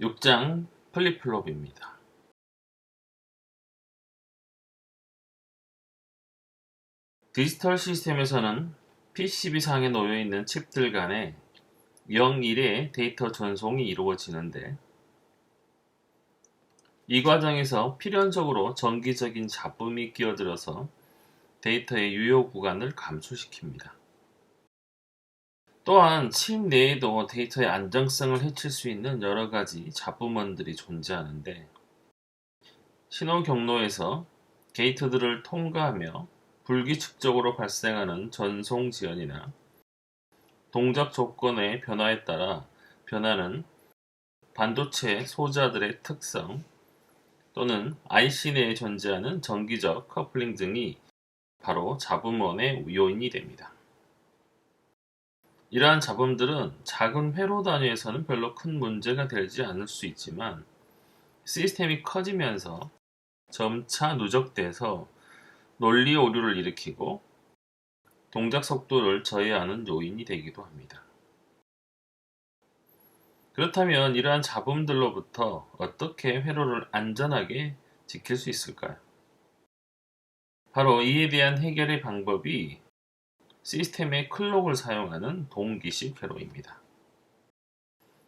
6장 플립플롭입니다. 디지털 시스템에서는 PCB상에 놓여있는 칩들 간에 0,1의 데이터 전송이 이루어지는데, 이 과정에서 필연적으로 정기적인 잡음이 끼어들어서 데이터의 유효 구간을 감소시킵니다. 또한 칩 내에도 데이터의 안정성을 해칠 수 있는 여러가지 잡음원들이 존재하는데, 신호 경로에서 게이트들을 통과하며 불규칙적으로 발생하는 전송 지연이나 동작 조건의 변화에 따라 변하는 반도체 소자들의 특성 또는 IC 내에 존재하는 정기적 커플링 등이 바로 잡음원의 요인이 됩니다. 이러한 잡음들은 작은 회로 단위에서는 별로 큰 문제가 되지 않을 수 있지만, 시스템이 커지면서 점차 누적돼서 논리 오류를 일으키고 동작 속도를 저해하는 요인이 되기도 합니다. 그렇다면 이러한 잡음들로부터 어떻게 회로를 안전하게 지킬 수 있을까요? 바로 이에 대한 해결의 방법이 시스템의 클록을 사용하는 동기식 회로입니다.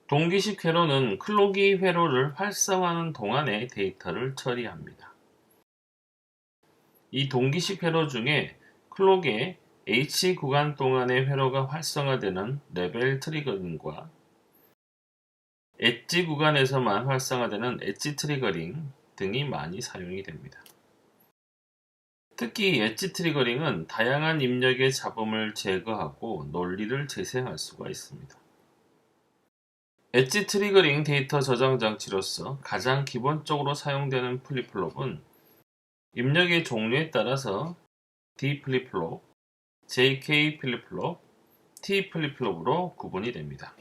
동기식 회로는 클록이 회로를 활성화하는 동안의 데이터를 처리합니다. 이 동기식 회로 중에 클록의 H 구간 동안의 회로가 활성화되는 레벨 트리거링과 엣지 구간에서만 활성화되는 엣지 트리거링 등이 많이 사용이 됩니다. 특히 엣지 트리거링은 다양한 입력의 잡음을 제거하고 논리를 재생할 수가 있습니다. 엣지 트리거링 데이터 저장 장치로서 가장 기본적으로 사용되는 플립플롭은 입력의 종류에 따라서 D 플립플롭, JK 플립플롭, T 플립플롭으로 구분이 됩니다.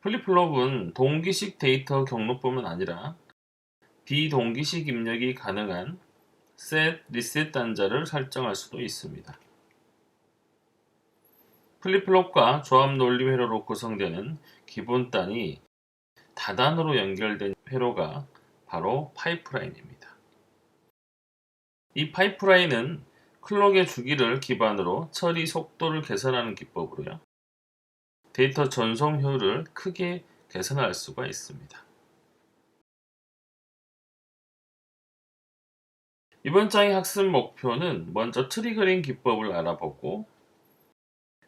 플립플롭은 동기식 데이터 경로뿐만 아니라 비동기식 입력이 가능한 셋, 리셋 단자를 설정할 수도 있습니다. 플립플롭과 조합 논리 회로로 구성되는 기본 단이 다단으로 연결된 회로가 바로 파이프라인입니다. 이 파이프라인은 클록의 주기를 기반으로 처리 속도를 개선하는 기법으로요, 데이터 전송 효율을 크게 개선할 수가 있습니다. 이번 장의 학습 목표는 먼저 트리거링 기법을 알아보고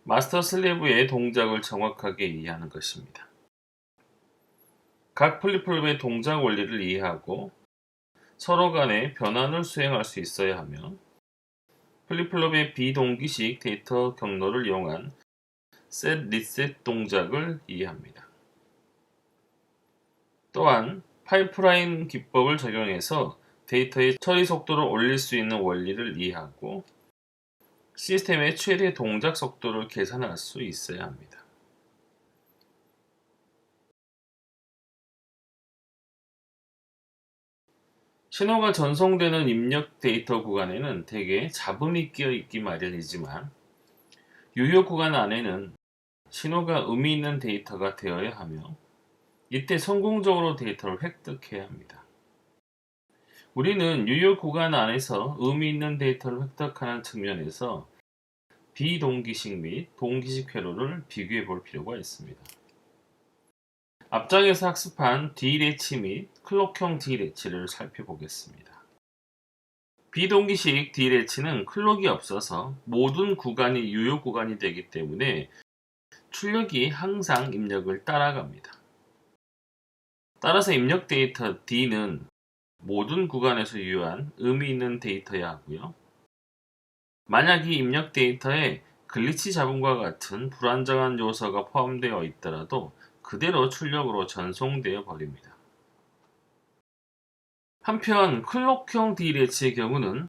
마스터 슬레이브의 동작을 정확하게 이해하는 것입니다. 각 플립플롭의 동작 원리를 이해하고 서로 간의 변환을 수행할 수 있어야 하며, 플립플롭의 비동기식 데이터 경로를 이용한 셋 리셋 동작을 이해합니다. 또한 파이프라인 기법을 적용해서 데이터의 처리 속도를 올릴 수 있는 원리를 이해하고 시스템의 최대 동작 속도를 계산할 수 있어야 합니다. 신호가 전송되는 입력 데이터 구간에는 대개 잡음이 끼어 있기 마련이지만, 유효 구간 안에는 신호가 의미 있는 데이터가 되어야 하며, 이때 성공적으로 데이터를 획득해야 합니다. 우리는 유효 구간 안에서 의미 있는 데이터를 획득하는 측면에서 비동기식 및 동기식 회로를 비교해 볼 필요가 있습니다. 앞장에서 학습한 D래치 및 클록형 D래치를 살펴보겠습니다. 비동기식 D래치는 클록이 없어서 모든 구간이 유효 구간이 되기 때문에 출력이 항상 입력을 따라갑니다. 따라서 입력 데이터 D는 모든 구간에서 유효한 의미 있는 데이터여야 하고요. 만약 이 입력 데이터에 글리치 잡음과 같은 불안정한 요소가 포함되어 있더라도 그대로 출력으로 전송되어 버립니다. 한편 클록형 D래치의 경우는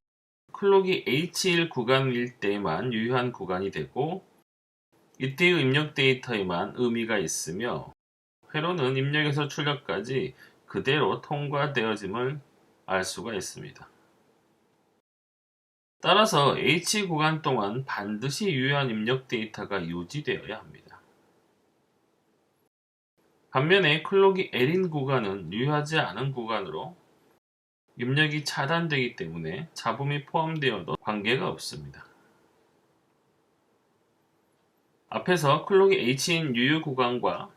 클록이 H1 구간일 때만 유효한 구간이 되고, 이때의 입력 데이터에만 의미가 있으며 회로는 입력에서 출력까지 그대로 통과되어짐을 알 수가 있습니다. 따라서 H 구간 동안 반드시 유효한 입력 데이터가 유지되어야 합니다. 반면에 클록이 L인 구간은 유효하지 않은 구간으로 입력이 차단되기 때문에 잡음이 포함되어도 관계가 없습니다. 앞에서 클록이 H인 유효 구간과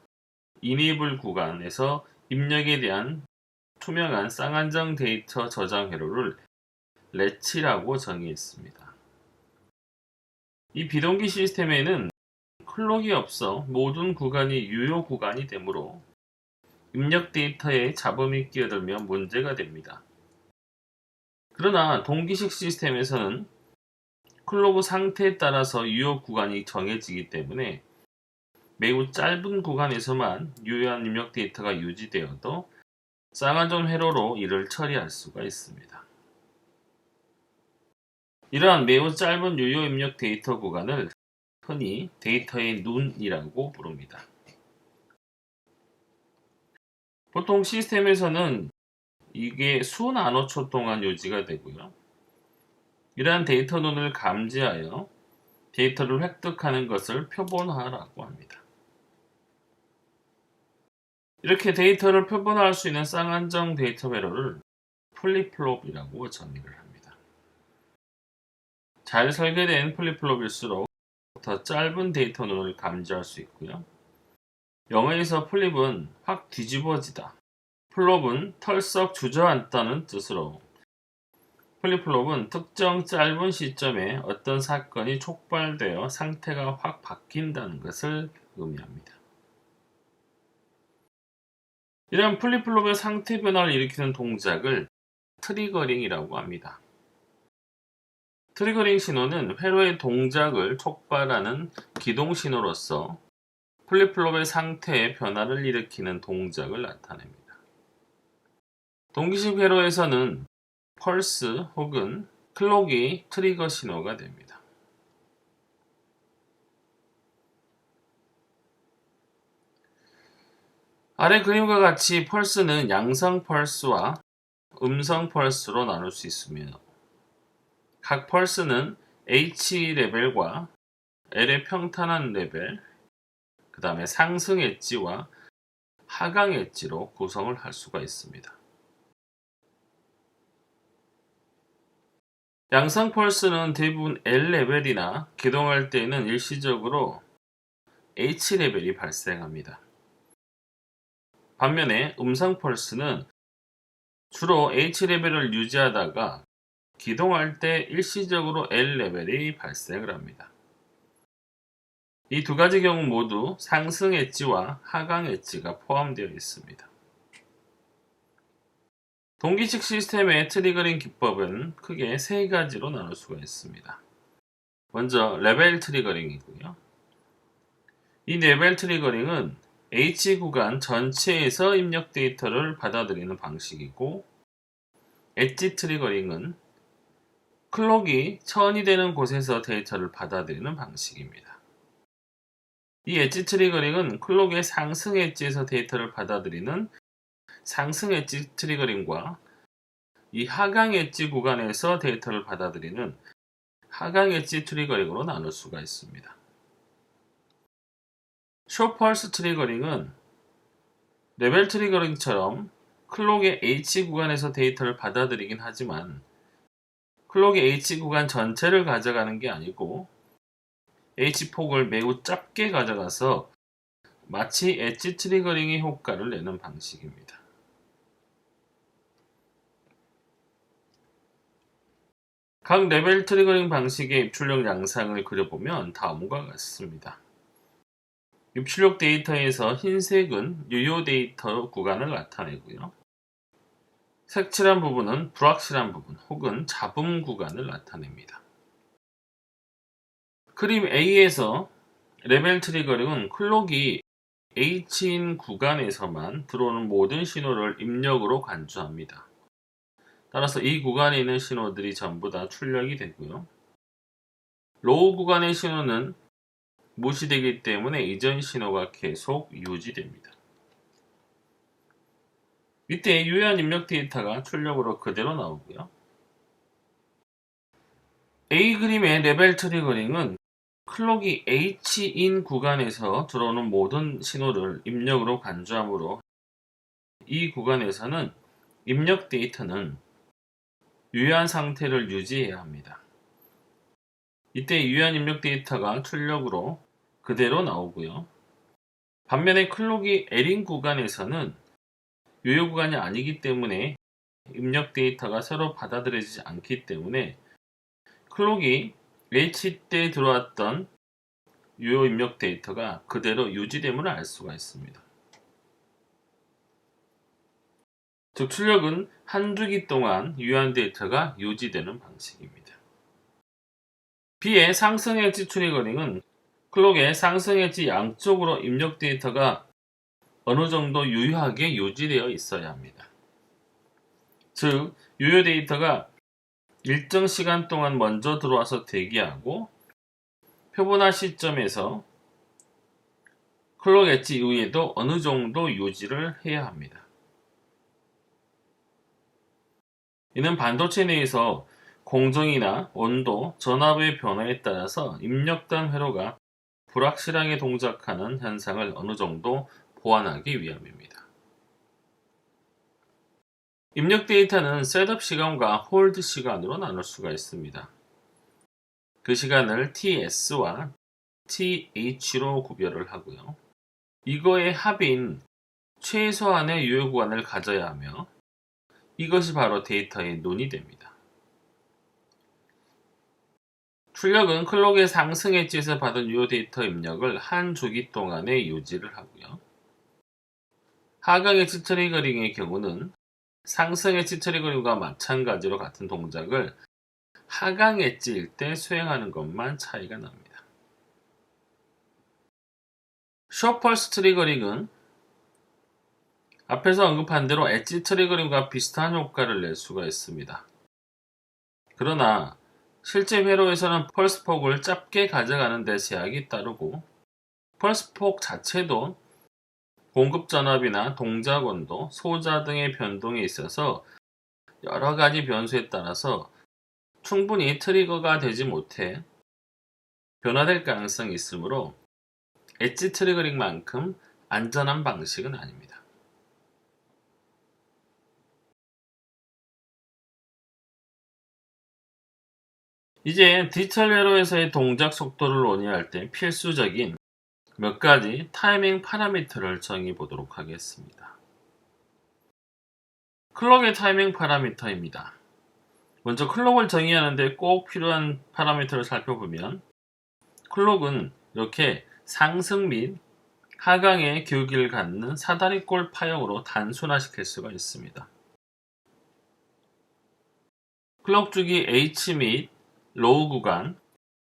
이니블 구간에서 입력에 대한 투명한 쌍안정 데이터 저장 회로를 렛치라고 정의했습니다. 이 비동기 시스템에는 클록이 없어 모든 구간이 유효 구간이 되므로 입력 데이터에 잡음이 끼어들면 문제가 됩니다. 그러나 동기식 시스템에서는 클록 상태에 따라서 유효 구간이 정해지기 때문에 매우 짧은 구간에서만 유효한 입력 데이터가 유지되어도 쌍안정 회로로 이를 처리할 수가 있습니다. 이러한 매우 짧은 유효 입력 데이터 구간을 흔히 데이터의 눈이라고 부릅니다. 보통 시스템에서는 이게 수 나노초 동안 유지가 되고요. 이러한 데이터 눈을 감지하여 데이터를 획득하는 것을 표본화라고 합니다. 이렇게 데이터를 표본화할 수 있는 쌍안정 데이터 회로를 플립플롭이라고 정의를 합니다. 잘 설계된 플립플롭일수록 더 짧은 데이터 눈을 감지할 수 있고요. 영어에서 플립은 확 뒤집어지다, 플롭은 털썩 주저앉다는 뜻으로 플립플롭은 특정 짧은 시점에 어떤 사건이 촉발되어 상태가 확 바뀐다는 것을 의미합니다. 이러한 플립플롭의 상태 변화를 일으키는 동작을 트리거링이라고 합니다. 트리거링 신호는 회로의 동작을 촉발하는 기동 신호로서 플립플롭의 상태의 변화를 일으키는 동작을 나타냅니다. 동기식 회로에서는 펄스 혹은 클록이 트리거 신호가 됩니다. 아래 그림과 같이 펄스는 양성 펄스와 음성 펄스로 나눌 수 있으며 각 펄스는 H 레벨과 L의 평탄한 레벨, 그 다음에 상승 엣지와 하강 엣지로 구성을 할 수가 있습니다. 양성 펄스는 대부분 L레벨이나 기동할 때에는 일시적으로 H레벨이 발생합니다. 반면에 음성 펄스는 주로 H레벨을 유지하다가 기동할 때 일시적으로 L레벨이 발생을 합니다. 이 두 가지 경우 모두 상승 엣지와 하강 엣지가 포함되어 있습니다. 동기식 시스템의 트리거링 기법은 크게 세 가지로 나눌 수가 있습니다. 먼저 레벨 트리거링이고요. 이 레벨 트리거링은 H 구간 전체에서 입력 데이터를 받아들이는 방식이고, 엣지 트리거링은 클록이 천이 되는 곳에서 데이터를 받아들이는 방식입니다. 이 엣지 트리거링은 클록의 상승 엣지에서 데이터를 받아들이는 상승 엣지 트리거링과 이 하강 엣지 구간에서 데이터를 받아들이는 하강 엣지 트리거링으로 나눌 수가 있습니다. 숏펄스 트리거링은 레벨 트리거링처럼 클록의 H 구간에서 데이터를 받아들이긴 하지만 클록의 H 구간 전체를 가져가는 게 아니고 H 폭을 매우 짧게 가져가서 마치 엣지 트리거링의 효과를 내는 방식입니다. 각 레벨 트리거링 방식의 입출력 양상을 그려보면 다음과 같습니다. 입출력 데이터에서 흰색은 유효 데이터 구간을 나타내고요. 색칠한 부분은 불확실한 부분 혹은 잡음 구간을 나타냅니다. 그림 A에서 레벨 트리거링은 클록이 H인 구간에서만 들어오는 모든 신호를 입력으로 간주합니다. 따라서 이 구간에 있는 신호들이 전부 다 출력이 되고요. 로우 구간의 신호는 무시되기 때문에 이전 신호가 계속 유지됩니다. 이때 유효한 입력 데이터가 출력으로 그대로 나오고요. A 그림의 레벨 트리거링은 클록이 H인 구간에서 들어오는 모든 신호를 입력으로 간주하므로 이 구간에서는 입력 데이터는 유효한 상태를 유지해야 합니다. 이때 유효한 입력 데이터가 출력으로 그대로 나오고요. 반면에 클록이 L인 구간에서는 유효 구간이 아니기 때문에 입력 데이터가 새로 받아들여지지 않기 때문에 클록이 H 때 들어왔던 유효 입력 데이터가 그대로 유지됨을 알 수가 있습니다. 즉 출력은 한 주기 동안 유효한 데이터가 유지되는 방식입니다. B의 상승 엣지 트리거링은 클록의 상승 엣지 양쪽으로 입력 데이터가 어느 정도 유효하게 유지되어 있어야 합니다. 즉 유효 데이터가 일정 시간 동안 먼저 들어와서 대기하고 표본화 시점에서 클록 엣지 이후에도 어느 정도 유지를 해야 합니다. 이는 반도체 내에서 공정이나 온도, 전압의 변화에 따라서 입력된 회로가 불확실하게 동작하는 현상을 어느 정도 보완하기 위함입니다. 입력 데이터는 셋업 시간과 홀드 시간으로 나눌 수가 있습니다. 그 시간을 TS와 TH로 구별을 하고요. 이거의 합인 최소한의 유효 구간을 가져야 하며 이것이 바로 데이터의 눈이 됩니다. 출력은 클록의 상승 엣지에서 받은 유효 데이터 입력을 한 주기 동안에 유지를 하고요. 하강 엣지 트리거링의 경우는 상승 엣지 트리거링과 마찬가지로 같은 동작을 하강 엣지일 때 수행하는 것만 차이가 납니다. 숏펄스 트리거링은 앞에서 언급한 대로 엣지 트리거링과 비슷한 효과를 낼 수가 있습니다. 그러나 실제 회로에서는 펄스폭을 짧게 가져가는 데 제약이 따르고 펄스폭 자체도 공급 전압이나 동작 온도, 소자 등의 변동에 있어서 여러 가지 변수에 따라서 충분히 트리거가 되지 못해 변화될 가능성이 있으므로 엣지 트리거링만큼 안전한 방식은 아닙니다. 이제 디지털 회로에서의 동작 속도를 논의할 때 필수적인 몇 가지 타이밍 파라미터를 정의 보도록 하겠습니다. 클록의 타이밍 파라미터입니다. 먼저 클록을 정의하는데 꼭 필요한 파라미터를 살펴보면 클록은 이렇게 상승 및 하강의 기울기를 갖는 사다리꼴 파형으로 단순화시킬 수가 있습니다. 클록 주기 H 및 로우 구간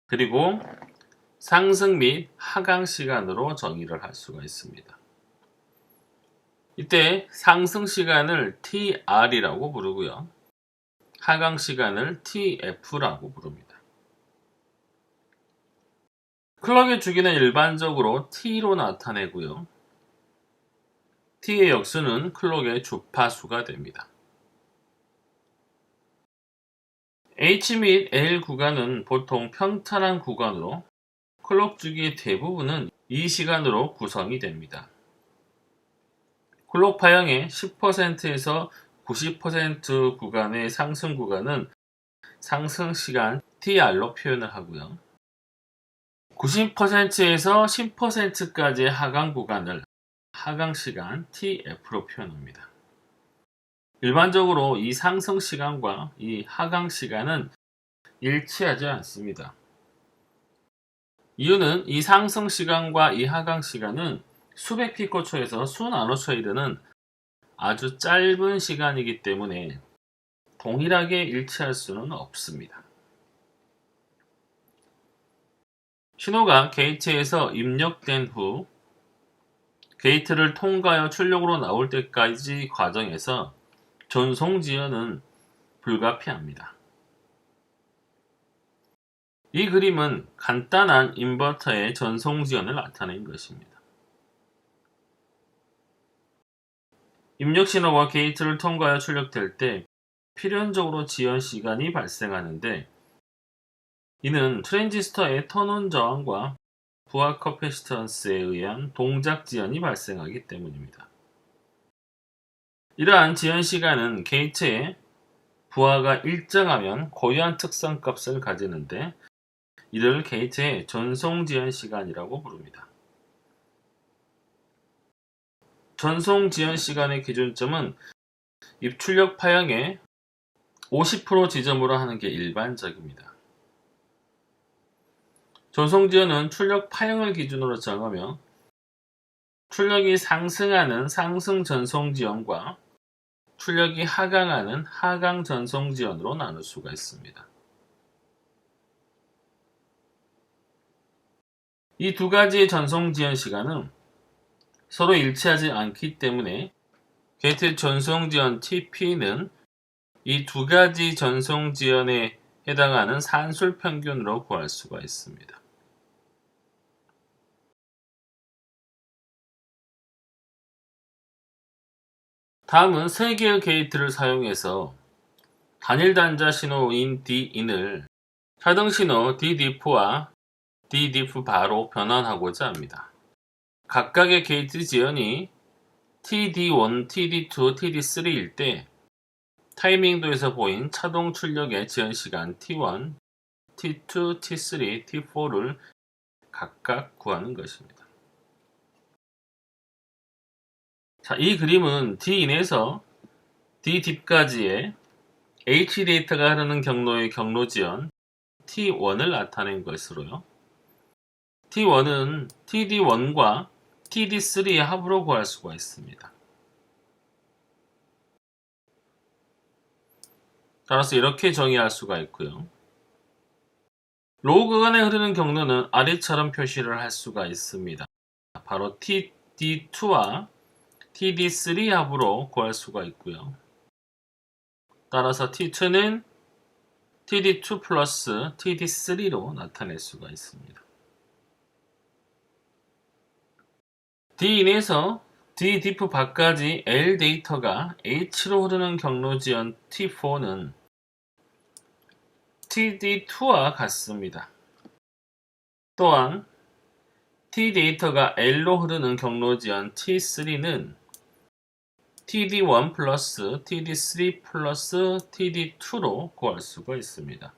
그리고 상승 및 하강 시간으로 정의를 할 수가 있습니다. 이때 상승 시간을 TR이라고 부르고요. 하강 시간을 TF라고 부릅니다. 클럭의 주기는 일반적으로 T로 나타내고요. T의 역수는 클럭의 주파수가 됩니다. H 및 L 구간은 보통 평탄한 구간으로 클럭 주기의 대부분은 이 시간으로 구성이 됩니다. 클럭 파형의 10%에서 90% 구간의 상승 구간은 상승 시간 TR로 표현을 하고요. 90%에서 10%까지의 하강 구간을 하강 시간 TF로 표현합니다. 일반적으로 이 상승 시간과 이 하강 시간은 일치하지 않습니다. 이유는 이 상승 시간과 이 하강 시간은 수백 피코초에서 수나노초에 이르는 아주 짧은 시간이기 때문에 동일하게 일치할 수는 없습니다. 신호가 게이트에서 입력된 후 게이트를 통과하여 출력으로 나올 때까지 과정에서 전송 지연은 불가피합니다. 이 그림은 간단한 인버터의 전송 지연을 나타낸 것입니다. 입력 신호가 게이트를 통과하여 출력될 때 필연적으로 지연 시간이 발생하는데 이는 트랜지스터의 턴온 저항과 부하 커패시턴스에 의한 동작 지연이 발생하기 때문입니다. 이러한 지연 시간은 게이트의 부하가 일정하면 고유한 특성 값을 가지는데 이를 게이트의 전송 지연 시간이라고 부릅니다. 전송 지연 시간의 기준점은 입출력 파형의 50% 지점으로 하는 게 일반적입니다. 전송 지연은 출력 파형을 기준으로 정하며 출력이 상승하는 상승 전송 지연과 출력이 하강하는 하강 전송 지연으로 나눌 수가 있습니다. 이 두 가지의 전송 지연 시간은 서로 일치하지 않기 때문에 게이트 전송 지연 TP는 이 두 가지 전송 지연에 해당하는 산술 평균으로 구할 수가 있습니다. 다음은 세 개의 게이트를 사용해서 단일 단자 신호인 Din을 차등 신호 Ddiff와 Ddiff 바로 변환하고자 합니다. 각각의 게이트 지연이 TD1, TD2, TD3일 때 타이밍도에서 보인 차동 출력의 지연 시간 T1, T2, T3, T4를 각각 구하는 것입니다. 자, 이 그림은 D인에서 D딥까지의 H 데이터가 흐르는 경로의 경로 지연 T1을 나타낸 것으로요. T1은 TD1과 TD3의 합으로 구할 수가 있습니다. 따라서 이렇게 정의할 수가 있고요. 로우 구간에 흐르는 경로는 아래처럼 표시를 할 수가 있습니다. 바로 TD2와 TD3 합으로 구할 수가 있고요. 따라서 T2는 TD2 플러스 TD3로 나타낼 수가 있습니다. D인에서 Ddiff 밖까지 L 데이터가 H로 흐르는 경로 지연 T4는 TD2와 같습니다. 또한 T 데이터가 L로 흐르는 경로 지연 T3는 TD1 플러스 TD3 플러스 TD2로 구할 수가 있습니다.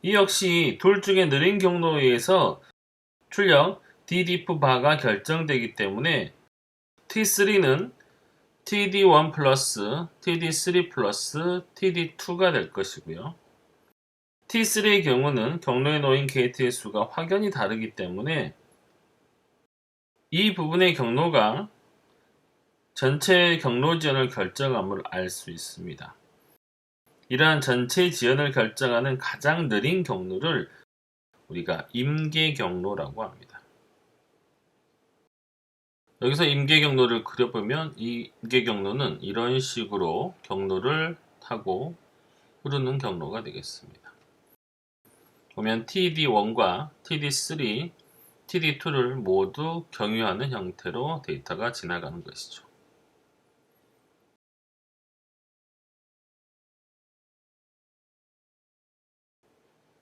이 역시 둘 중에 느린 경로에 의해서 출력 Ddiff 바가 결정되기 때문에 T3는 TD1 플러스 TD3 플러스 TD2가 될 것이고요. T3의 경우는 경로에 놓인 게이트의 수가 확연히 다르기 때문에 이 부분의 경로가 전체 경로 지연을 결정함을 알 수 있습니다. 이러한 전체 지연을 결정하는 가장 느린 경로를 우리가 임계 경로라고 합니다. 여기서 임계 경로를 그려보면 이 임계 경로는 이런 식으로 경로를 타고 흐르는 경로가 되겠습니다. 보면 TD1과 TD3, TD2를 모두 경유하는 형태로 데이터가 지나가는 것이죠.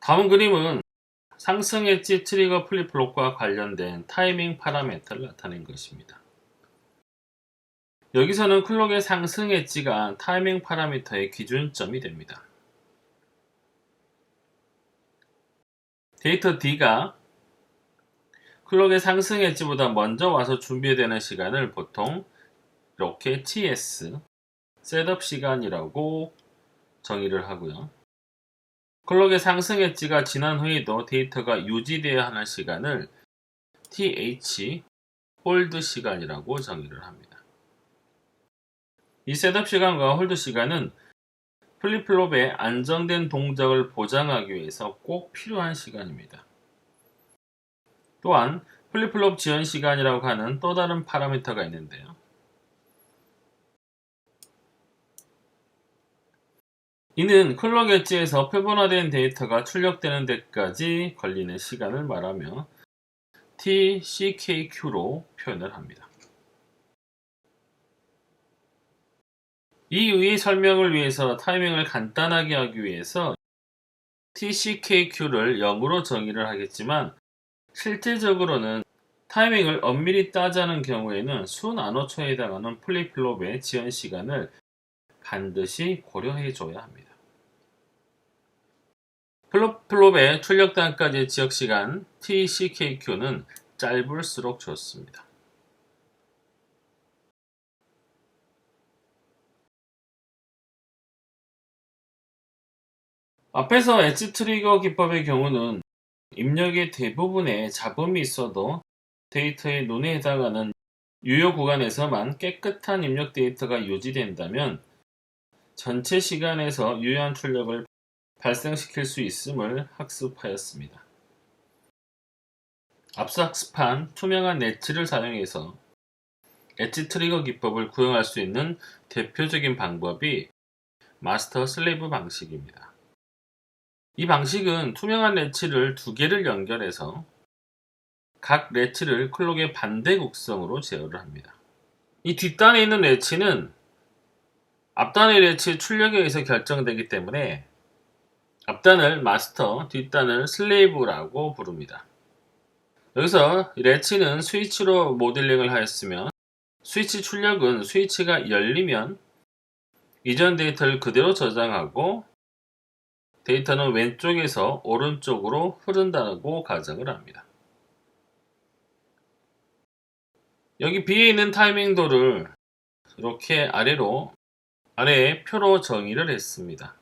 다음 그림은 상승 엣지 트리거 플립플롭과 관련된 타이밍 파라미터를 나타낸 것입니다. 여기서는 클럭의 상승 엣지가 타이밍 파라미터의 기준점이 됩니다. 데이터 D가 클럭의 상승 엣지보다 먼저 와서 준비되는 시간을 보통 이렇게 TS, 셋업 시간이라고 정의를 하고요. 클럭의 상승 엣지가 지난 후에도 데이터가 유지되어야 하는 시간을 TH, 홀드 시간이라고 정의를 합니다. 이 셋업 시간과 홀드 시간은 플립플롭의 안정된 동작을 보장하기 위해서 꼭 필요한 시간입니다. 또한 플립플롭 지연 시간이라고 하는 또 다른 파라미터가 있는데요. 이는 클럭 엣지에서 표본화된 데이터가 출력되는 데까지 걸리는 시간을 말하며 TCKQ로 표현을 합니다. 이 위의 설명을 위해서 타이밍을 간단하게 하기 위해서 TCKQ를 0으로 정의를 하겠지만 실질적으로는 타이밍을 엄밀히 따자는 경우에는 수나노초에 해당하는 플립플롭의 지연 시간을 반드시 고려해줘야 합니다. 플립플롭의 출력단까지의 지역시간 TCKQ는 짧을수록 좋습니다. 앞에서 엣지 트리거 기법의 경우는 입력의 대부분에 잡음이 있어도 데이터의 눈에 해당하는 유효 구간에서만 깨끗한 입력 데이터가 유지된다면 전체 시간에서 유효한 출력을 발생시킬 수 있음을 학습하였습니다. 앞서 학습한 투명한 엣지를 사용해서 엣지 트리거 기법을 구현할 수 있는 대표적인 방법이 마스터 슬레이브 방식입니다. 이 방식은 투명한 렛치를 두 개를 연결해서 각 렛치를 클록의 반대 곡선으로 제어를 합니다. 이 뒷단에 있는 렛치는 앞단의 렛치의 출력에 의해서 결정되기 때문에 앞단을 마스터, 뒷단을 슬레이브라고 부릅니다. 여기서 렛치는 스위치로 모델링을 하였으며 스위치 출력은 스위치가 열리면 이전 데이터를 그대로 저장하고 데이터는 왼쪽에서 오른쪽으로 흐른다고 가정을 합니다. 여기 B에 있는 타이밍도를 이렇게 아래에 표로 정의를 했습니다.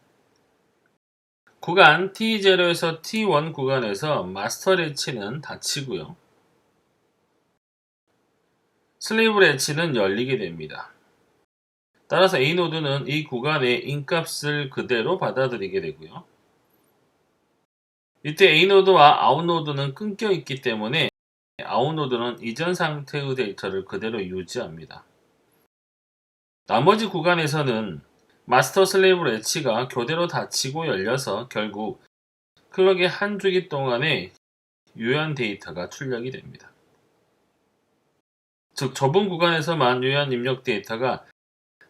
구간 T0에서 T1 구간에서 마스터 렛치는 닫히고요. 슬레이브 렛치는 열리게 됩니다. 따라서 A 노드는 이 구간의 인값을 그대로 받아들이게 되고요. 이때 A 노드와 아웃 노드는 끊겨 있기 때문에 아웃 노드는 이전 상태의 데이터를 그대로 유지합니다. 나머지 구간에서는 마스터 슬레이브 렛치가 교대로 닫히고 열려서 결국 클럭의 한 주기 동안에 유효한 데이터가 출력이 됩니다. 즉 좁은 구간에서만 유효한 입력 데이터가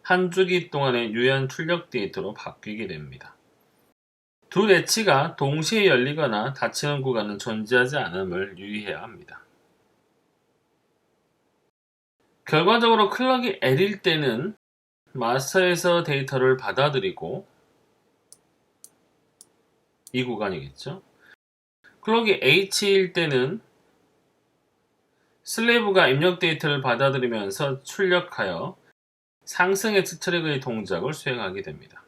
한 주기 동안의 유효한 출력 데이터로 바뀌게 됩니다. 두 렛치가 동시에 열리거나 닫히는 구간은 존재하지 않음을 유의해야 합니다. 결과적으로 클럭이 L일 때는 마스터에서 데이터를 받아들이고 이 구간이겠죠. 클럭이 H일 때는 슬레이브가 입력 데이터를 받아들이면서 출력하여 상승 엣지 트리거의 동작을 수행하게 됩니다.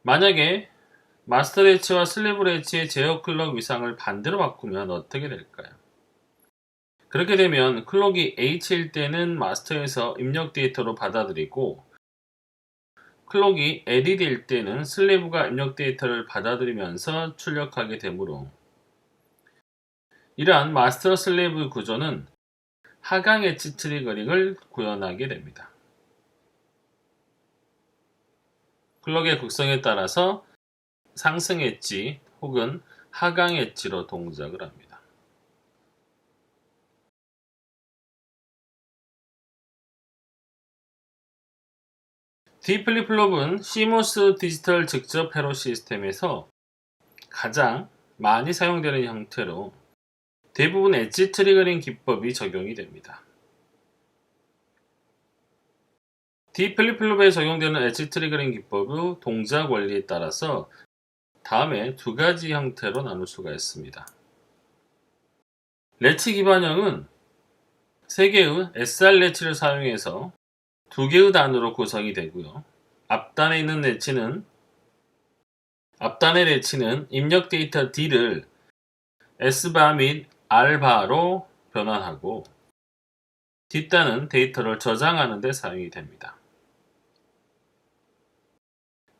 만약에 마스터 렛치와 슬레이브 렛치의 제어 클럭 위상을 반대로 바꾸면 어떻게 될까요? 그렇게 되면 클럭이 H일 때는 마스터에서 입력 데이터로 받아들이고 클럭이 L이 될 때는 슬레이브가 입력 데이터를 받아들이면서 출력하게 되므로 이러한 마스터 슬레이브 구조는 하강 엣지 트리거링을 구현하게 됩니다. 클럭의 극성에 따라서 상승 엣지 혹은 하강 엣지로 동작을 합니다. D 플립플롭은 CMOS 디지털 직접 회로 시스템에서 가장 많이 사용되는 형태로 대부분 엣지 트리거링 기법이 적용이 됩니다. D 플립플롭에 적용되는 엣지 트리거링 기법의 동작 원리에 따라서 다음에 두 가지 형태로 나눌 수가 있습니다. 렛치 기반형은 3개의 SR 렛치를 사용해서 2개의 단으로 구성이 되고요. 앞단에 있는 앞단의 렛치는 입력 데이터 D를 S바 및 R바로 변환하고 뒷단은 데이터를 저장하는 데 사용이 됩니다.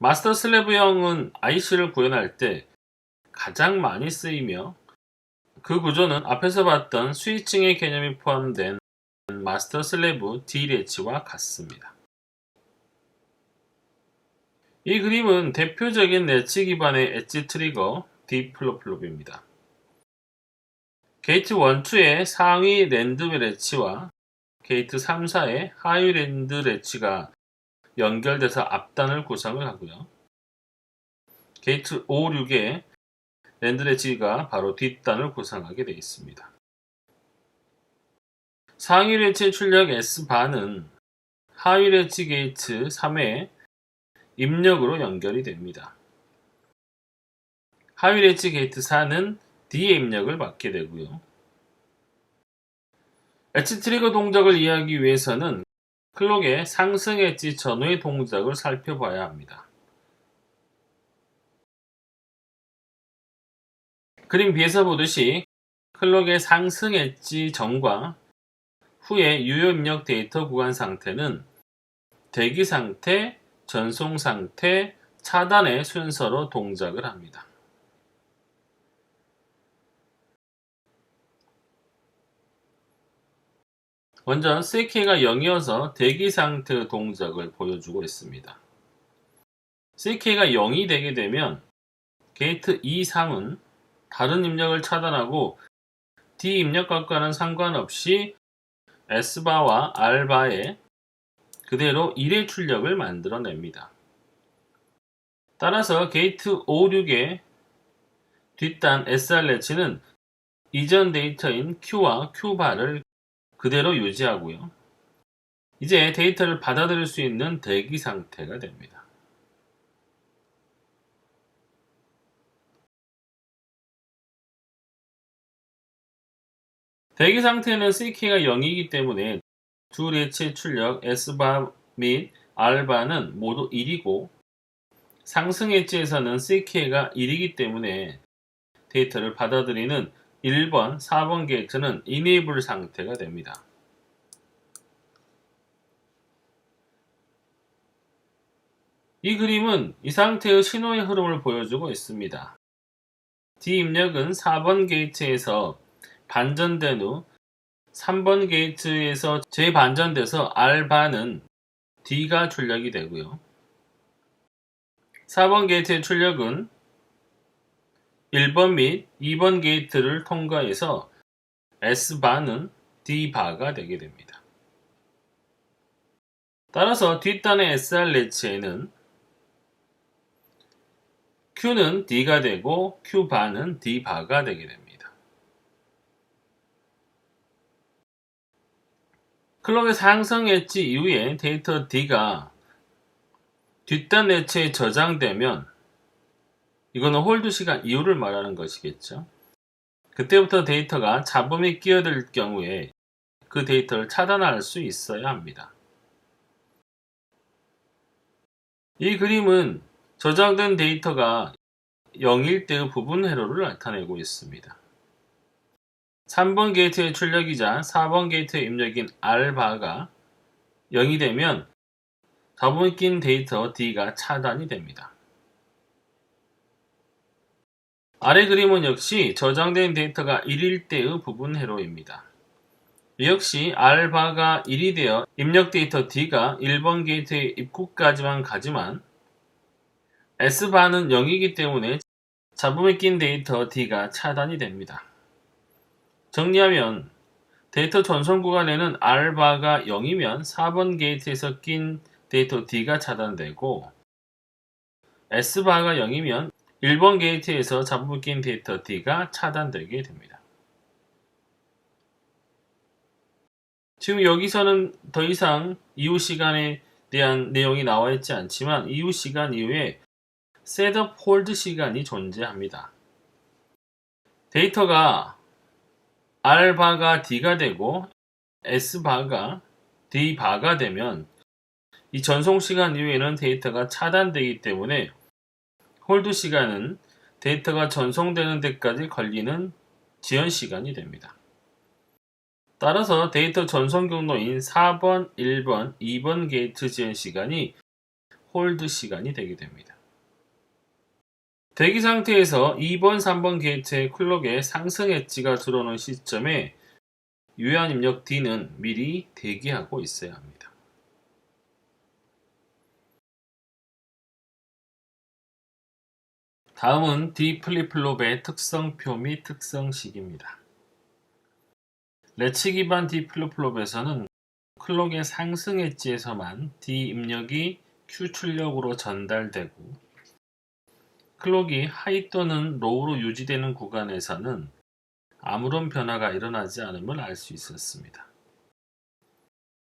마스터 슬래브형은 IC를 구현할 때 가장 많이 쓰이며 그 구조는 앞에서 봤던 스위칭의 개념이 포함된 마스터 슬래브 D 렛치와 같습니다. 이 그림은 대표적인 렛치 기반의 엣지 트리거 D 플립플롭입니다. 게이트 1, 2의 상위 랜드 렛치와 게이트 3, 4의 하위 랜드 렛치가 연결돼서 앞단을 구성을 하고요. 게이트 5, 6의 랜드 렛치가 바로 뒷단을 구성하게 되어 있습니다. 상위 렛치의 출력 S바는 하위 렛치 게이트 3의 입력으로 연결이 됩니다. 하위 렛치 게이트 4는 D의 입력을 받게 되고요. 엣지 트리거 동작을 이해하기 위해서는 클록의 상승 엣지 전후의 동작을 살펴봐야 합니다. 그림 B에서 보듯이 클록의 상승 엣지 전과 후의 유효 입력 데이터 구간 상태는 대기 상태, 전송 상태, 차단의 순서로 동작을 합니다. 먼저 CK가 0이어서 대기 상태 동작을 보여주고 있습니다. CK가 0이 되게 되면 게이트 2, 3은 다른 입력을 차단하고 D 입력값과는 상관없이 S바와 R바에 그대로 1의 출력을 만들어냅니다. 따라서 게이트 5, 6의 뒷단 SR 렛치는 이전 데이터인 Q와 Q바를 그대로 유지하고요. 이제 데이터를 받아들일 수 있는 대기 상태가 됩니다. 대기 상태는 CK가 0이기 때문에 두 렛치의 출력 S바 및 R바는 모두 1이고 상승 엣지에서는 CK가 1이기 때문에 데이터를 받아들이는 1번, 4번 게이트는 이네이블 상태가 됩니다. 이 그림은 이 상태의 신호의 흐름을 보여주고 있습니다. D 입력은 4번 게이트에서 반전된 후 3번 게이트에서 재반전돼서 R바는 D가 출력이 되고요. 4번 게이트의 출력은 1번 및 2번 게이트를 통과해서 S바는 D바가 되게 됩니다. 따라서 뒷단의 SR 렛치에는 Q는 D가 되고 Q바는 D바가 되게 됩니다. 클록의 상승 엣지 이후에 데이터 D가 뒷단 렛치에 저장되면 이거는 홀드 시간 이후를 말하는 것이겠죠. 그때부터 데이터가 잡음이 끼어들 경우에 그 데이터를 차단할 수 있어야 합니다. 이 그림은 저장된 데이터가 0일 때의 부분 회로를 나타내고 있습니다. 3번 게이트의 출력이자 4번 게이트의 입력인 R바가 0이 되면 잡음이 낀 데이터 D가 차단이 됩니다. 아래 그림은 역시 저장된 데이터가 1일 때의 부분 회로입니다. 역시 R바가 1이 되어 입력 데이터 D가 1번 게이트의 입구까지만 가지만 S바는 0이기 때문에 잡음이 낀 데이터 D가 차단이 됩니다. 정리하면 데이터 전송 구간에는 R바가 0이면 4번 게이트에서 낀 데이터 D가 차단되고 S바가 0이면 1번 게이트에서 잡음이 낀 데이터 D가 차단되게 됩니다. 지금 여기서는 더 이상 이후 시간에 대한 내용이 나와 있지 않지만 이후 시간 이후에 셋업 홀드 시간이 존재합니다. 데이터가 R바가 D가 되고 S바가 D바가 되면 이 전송 시간 이후에는 데이터가 차단되기 때문에 홀드 시간은 데이터가 전송되는 데까지 걸리는 지연 시간이 됩니다. 따라서 데이터 전송 경로인 4번, 1번, 2번 게이트 지연 시간이 홀드 시간이 되게 됩니다. 대기 상태에서 2번, 3번 게이트의 클록에 상승 엣지가 들어오는 시점에 유효한 입력 D는 미리 대기하고 있어야 합니다. 다음은 D 플립플롭의 특성표 및 특성식입니다. 렛치 기반 D 플립플롭에서는 클록의 상승 엣지에서만 D 입력이 Q 출력으로 전달되고 클록이 하이 또는 로우로 유지되는 구간에서는 아무런 변화가 일어나지 않음을 알 수 있었습니다.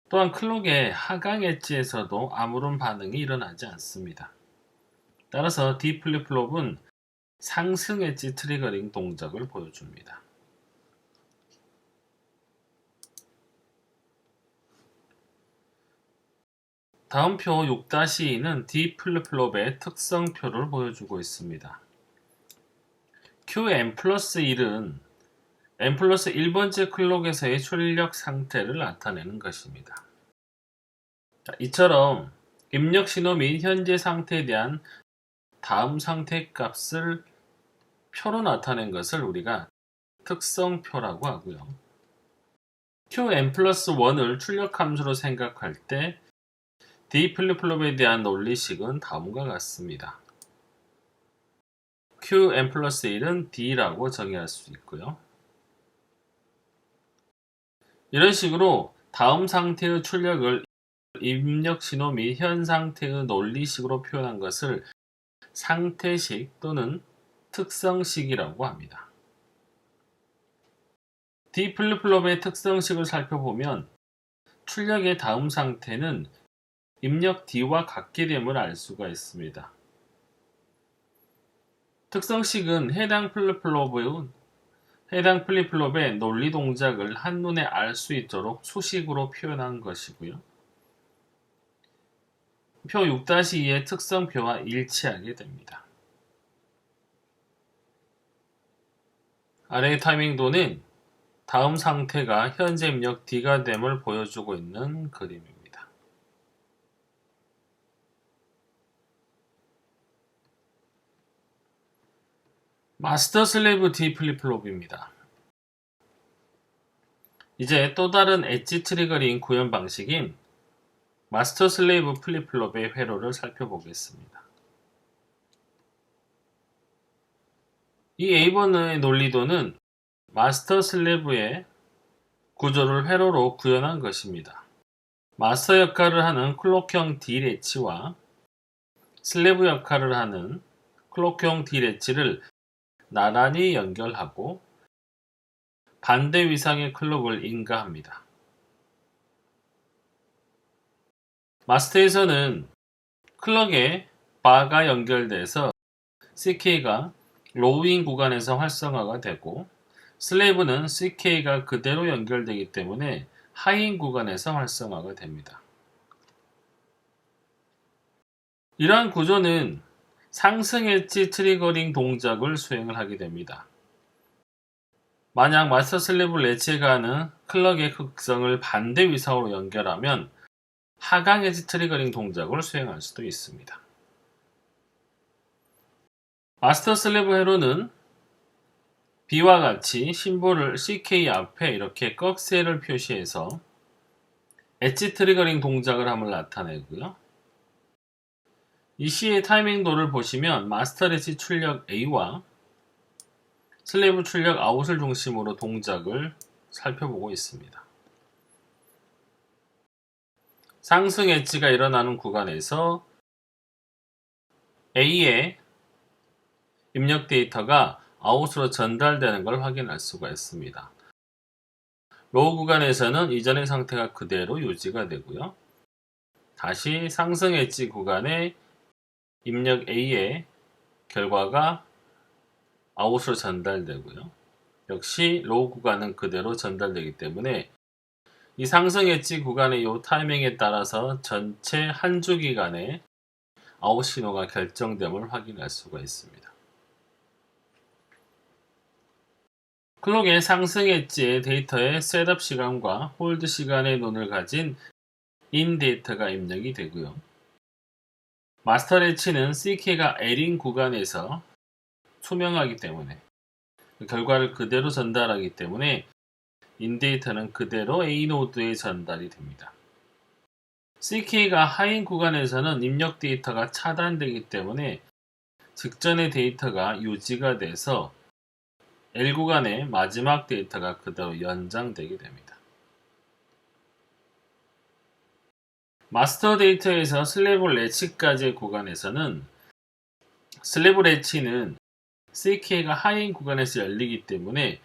또한 클록의 하강 엣지에서도 아무런 반응이 일어나지 않습니다. 따라서 D 플립플롭은 상승 엣지 트리거링 동작을 보여줍니다. 다음 표 6-2는 D 플립플롭의 특성표를 보여주고 있습니다. QN+1은 N+1번째 클록에서의 출력 상태를 나타내는 것입니다. 이처럼 입력 신호 및 현재 상태에 대한 다음 상태 값을 표로 나타낸 것을 우리가 특성표라고 하고요. QN+1을 출력 함수로 생각할 때 D 플립플롭에 대한 논리식은 다음과 같습니다. QN+1은 D라고 정의할 수 있고요. 이런 식으로 다음 상태의 출력을 입력 신호 및 현 상태의 논리식으로 표현한 것을 상태식 또는 특성식이라고 합니다. D 플립플롭의 특성식을 살펴보면 출력의 다음 상태는 입력 D와 같게 됨을 알 수가 있습니다. 특성식은 해당 플립플롭의 논리 동작을 한눈에 알 수 있도록 수식으로 표현한 것이고요. 표 6-2의 특성표와 일치하게 됩니다. 아래의 타이밍도는 다음 상태가 현재 입력 D가 됨을 보여주고 있는 그림입니다. 마스터 슬레이브 D 플립플롭입니다. 이제 또 다른 엣지 트리거링 구현 방식인 마스터 슬레이브 플립플롭의 회로를 살펴보겠습니다. 이 A번의 논리도는 마스터 슬레이브의 구조를 회로로 구현한 것입니다. 마스터 역할을 하는 클록형 D 레치와 슬레이브 역할을 하는 클록형 D 레치를 나란히 연결하고 반대 위상의 클록을 인가합니다. 마스터에서는 클럭에 바가 연결돼서 CK가 로우인 구간에서 활성화가 되고 슬레이브는 CK가 그대로 연결되기 때문에 하이인 구간에서 활성화가 됩니다. 이러한 구조는 상승 엣지 트리거링 동작을 수행을 하게 됩니다. 만약 마스터 슬레이브 레치에 가는 클럭의 극성을 반대 위상으로 연결하면 하강 엣지 트리거링 동작을 수행할 수도 있습니다. 마스터 슬레이브 회로는 B와 같이 심볼을 CK 앞에 이렇게 꺽쇠를 표시해서 엣지 트리거링 동작을 함을 나타내고요. 이 시의 타이밍도를 보시면 마스터 엣지 출력 A와 슬레이브 출력 아웃을 중심으로 동작을 살펴보고 있습니다. 상승 엣지가 일어나는 구간에서 A의 입력 데이터가 아웃으로 전달되는 걸 확인할 수가 있습니다. 로우 구간에서는 이전의 상태가 그대로 유지가 되고요. 다시 상승 엣지 구간에 입력 A의 결과가 아웃으로 전달되고요. 역시 로우 구간은 그대로 전달되기 때문에 이 상승 엣지 구간의 이 타이밍에 따라서 전체 한 주기간의 아웃 신호가 결정됨을 확인할 수가 있습니다. 클록의 상승 엣지의 데이터의 셋업 시간과 홀드 시간의 논을 가진 인 데이터가 입력이 되고요. 마스터 엣지는 CK가 L인 구간에서 투명하기 때문에 결과를 그대로 전달하기 때문에 인 데이터는 그대로 A 노드에 전달이 됩니다. CK가 하인 구간에서는 입력 데이터가 차단되기 때문에 직전의 데이터가 유지가 돼서 L 구간의 마지막 데이터가 그대로 연장되게 됩니다. 마스터 데이터에서 슬래브 레치까지의 구간에서는 슬래브 레치는 CK가 하이인 구간에서 열리기 때문에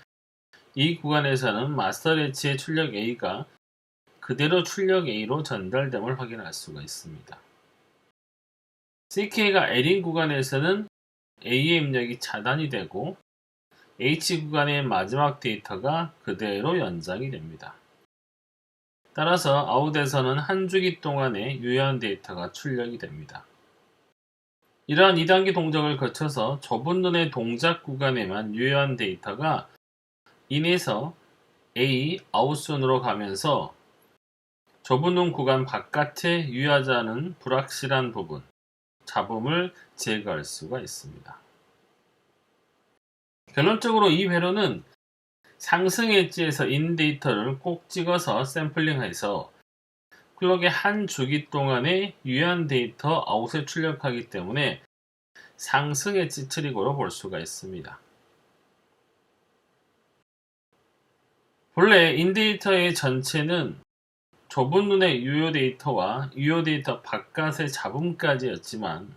이 구간에서는 마스터 레치의 출력 A가 그대로 출력 A로 전달됨을 확인할 수가 있습니다. CK가 L인 구간에서는 A의 입력이 차단이 되고 H 구간의 마지막 데이터가 그대로 연장이 됩니다. 따라서 아웃에서는 한 주기 동안의 유효한 데이터가 출력이 됩니다. 이러한 2단계 동작을 거쳐서 좁은 눈의 동작 구간에만 유효한 데이터가 인에서 A 아웃순으로 가면서 좁은 눈 구간 바깥에 유효하지 않은 불확실한 부분, 잡음을 제거할 수가 있습니다. 결론적으로 이 회로는 상승 엣지에서 인 데이터를 꼭 찍어서 샘플링해서 클럭의 한 주기 동안의 유효한 데이터 아웃에 출력하기 때문에 상승 엣지 트리거로 볼 수가 있습니다. 본래 인 데이터의 전체는 좁은 눈의 유효 데이터와 유효 데이터 바깥의 잡음까지였지만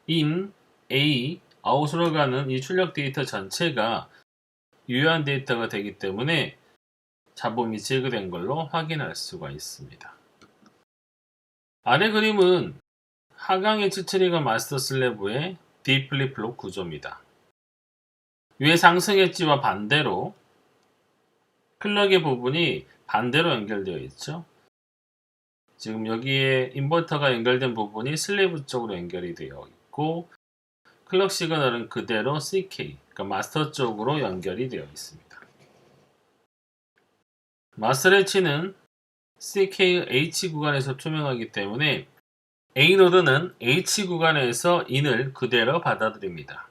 인, A, 아웃으로 가는 이 출력 데이터 전체가 유효한 데이터가 되기 때문에 잡음이 제거된 걸로 확인할 수가 있습니다. 아래 그림은 하강 엣지 트리거 마스터 슬래브의 D 플립플롭 구조입니다. 위의 상승 엣지와 반대로 클럭의 부분이 반대로 연결되어 있죠. 지금 여기에 인버터가 연결된 부분이 슬래브 쪽으로 연결이 되어 있고 클럭 시그널은 그대로 CK, 그러니까 마스터 쪽으로 연결이 되어 있습니다. 마스터 레치는 CK의 H 구간에서 투명하기 때문에 A 노드는 H 구간에서 인을 그대로 받아들입니다.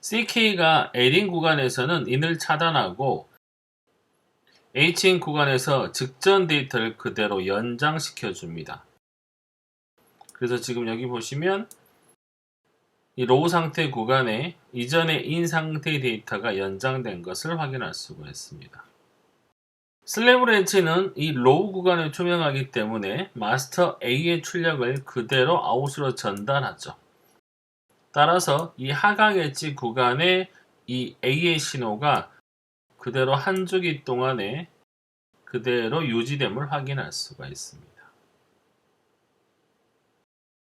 CK가 L인 구간에서는 인을 차단하고 H인 구간에서 직전 데이터를 그대로 연장시켜 줍니다. 그래서 지금 여기 보시면 이 로우 상태 구간에 이전의 인 상태 데이터가 연장된 것을 확인할 수가 있습니다. 슬래브 렌치는 이 로우 구간에 투명하기 때문에 마스터 A의 출력을 그대로 아웃으로 전달하죠. 따라서 이 하강 엣지 구간에 이 A의 신호가 그대로 한 주기 동안에 그대로 유지됨을 확인할 수가 있습니다.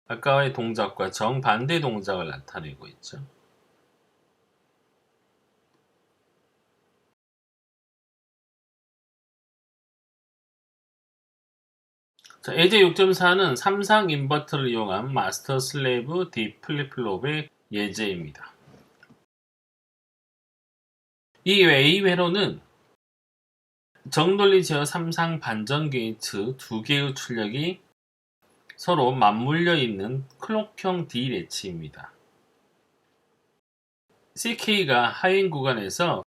아까의 동작과 정반대 동작을 나타내고 있죠. 자, 예제 6.4는 3상 인버터를 이용한 마스터 슬래브 D 플립플롭의 예제입니다. 이 A 회로는 정논리 제어 3상 반전 게이트 2개의 출력이 서로 맞물려 있는 클록형 D 레치입니다. CK가 하이인 구간에서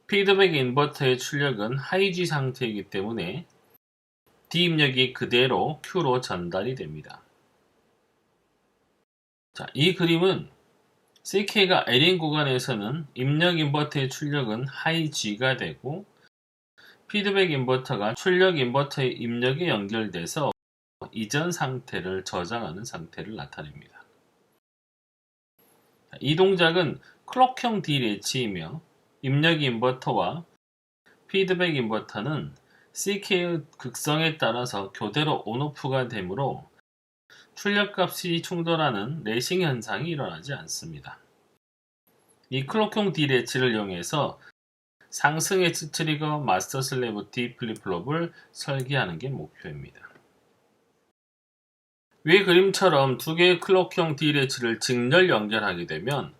피드백 인버터의 출력은 하이 G 상태이기 때문에 D 입력이 그대로 Q로 전달이 됩니다. 자, 이 그림은 CK가 L인 구간에서는 입력 인버터의 출력은 하이 G가 되고 피드백 인버터가 출력 인버터의 입력에 연결돼서 이전 상태를 저장하는 상태를 나타냅니다. 이 동작은 클럭형 D 레치이며 입력 인버터와 피드백 인버터는 CK의 극성에 따라서 교대로 온오프가 되므로 출력값이 충돌하는 레싱 현상이 일어나지 않습니다. 이 클럭형 D 레치를 이용해서 상승 엣지 트리거 마스터 슬래브 D 플립플롭을 설계하는 게 목표입니다. 위 그림처럼 두 개의 클럭형 D 레치를 직렬 연결하게 되면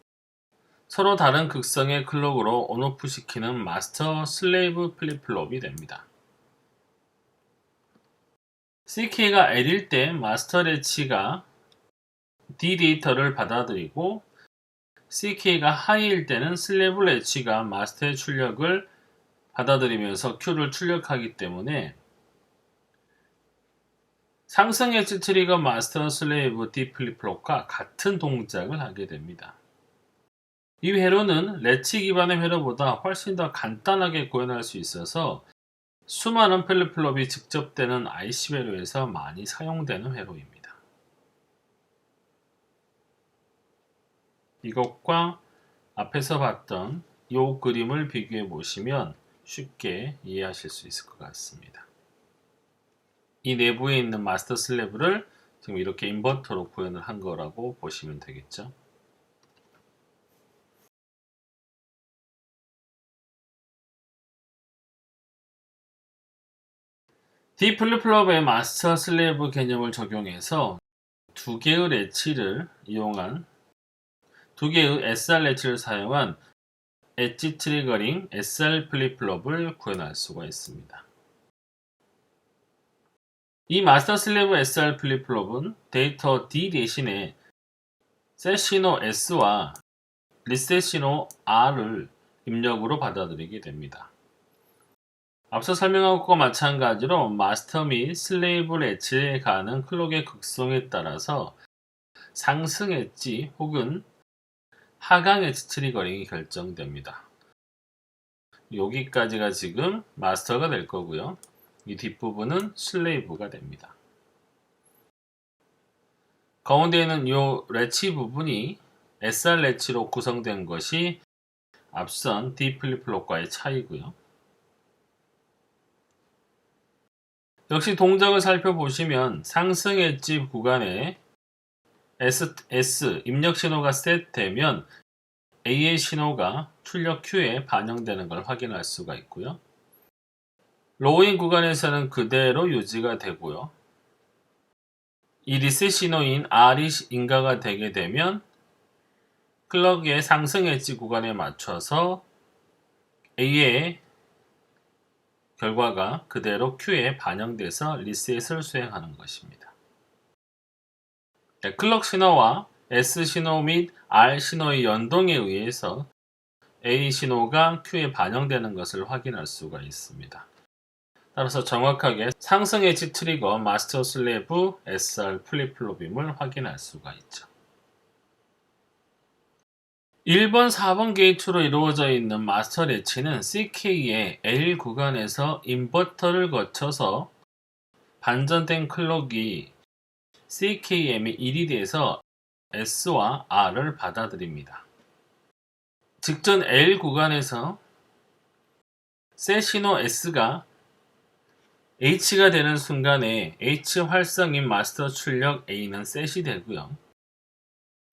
서로 다른 극성의 클럭으로 온오프 시키는 마스터 슬래브 플립플롭이 됩니다. CK가 L일 때 마스터 레치가 D 데이터를 받아들이고 CK가 하이일 때는 슬래브 레치가 마스터의 출력을 받아들이면서 Q를 출력하기 때문에 상승 엣지 트리거 마스터 슬래브 D 플립플롭과 같은 동작을 하게 됩니다. 이 회로는 레치 기반의 회로보다 훨씬 더 간단하게 구현할 수 있어서 수많은 플립플롭이 직접되는 IC 회로에서 많이 사용되는 회로입니다. 이것과 앞에서 봤던 이 그림을 비교해 보시면 쉽게 이해하실 수 있을 것 같습니다. 이 내부에 있는 마스터 슬래브를 지금 이렇게 인버터로 구현을 한 거라고 보시면 되겠죠. D 플립플롭의 마스터 슬래브 개념을 적용해서 두 개의 래치를 이용한 두 개의 SR 래치를 사용한 엣지 트리거링 SR 플립플롭을 구현할 수가 있습니다. 이 마스터 슬래브 SR 플립플롭은 데이터 D 대신에 셋 신호 S와 리셋 신호 R을 입력으로 받아들이게 됩니다. 앞서 설명한 것과 마찬가지로 마스터 및 슬레이브 래치에 가는 클록의 극성에 따라서 상승 엣지 혹은 하강 엣지 트리거링이 결정됩니다. 여기까지가 지금 마스터가 될 거고요. 이 뒷부분은 슬레이브가 됩니다. 가운데 있는 이 래치 부분이 SR 래치로 구성된 것이 앞선 D 플립플롭과의 차이고요. 역시 동작을 살펴보시면 상승 엣지 구간에 S 입력 신호가 셋되면 A의 신호가 출력 Q에 반영되는 걸 확인할 수가 있고요. 로우인 구간에서는 그대로 유지가 되고요. 이 리셋 신호인 R이 인가가 되게 되면 클럭의 상승 엣지 구간에 맞춰서 A의 결과가 그대로 Q에 반영돼서 리셋을 수행하는 것입니다. 클럭 신호와 S 신호 및 R 신호의 연동에 의해서 A 신호가 Q에 반영되는 것을 확인할 수가 있습니다. 따라서 정확하게 상승 엣지 트리거 마스터 슬래브 SR 플립플롭임을 확인할 수가 있죠. 1번, 4번 게이트로 이루어져 있는 마스터 래치는 CK의 L 구간에서 인버터를 거쳐서 반전된 클럭이 CKM이 1이 돼서 S와 R을 받아들입니다. 직전 L 구간에서 셋 신호 S가 H가 되는 순간에 H 활성인 마스터 출력 A는 셋이 되고요.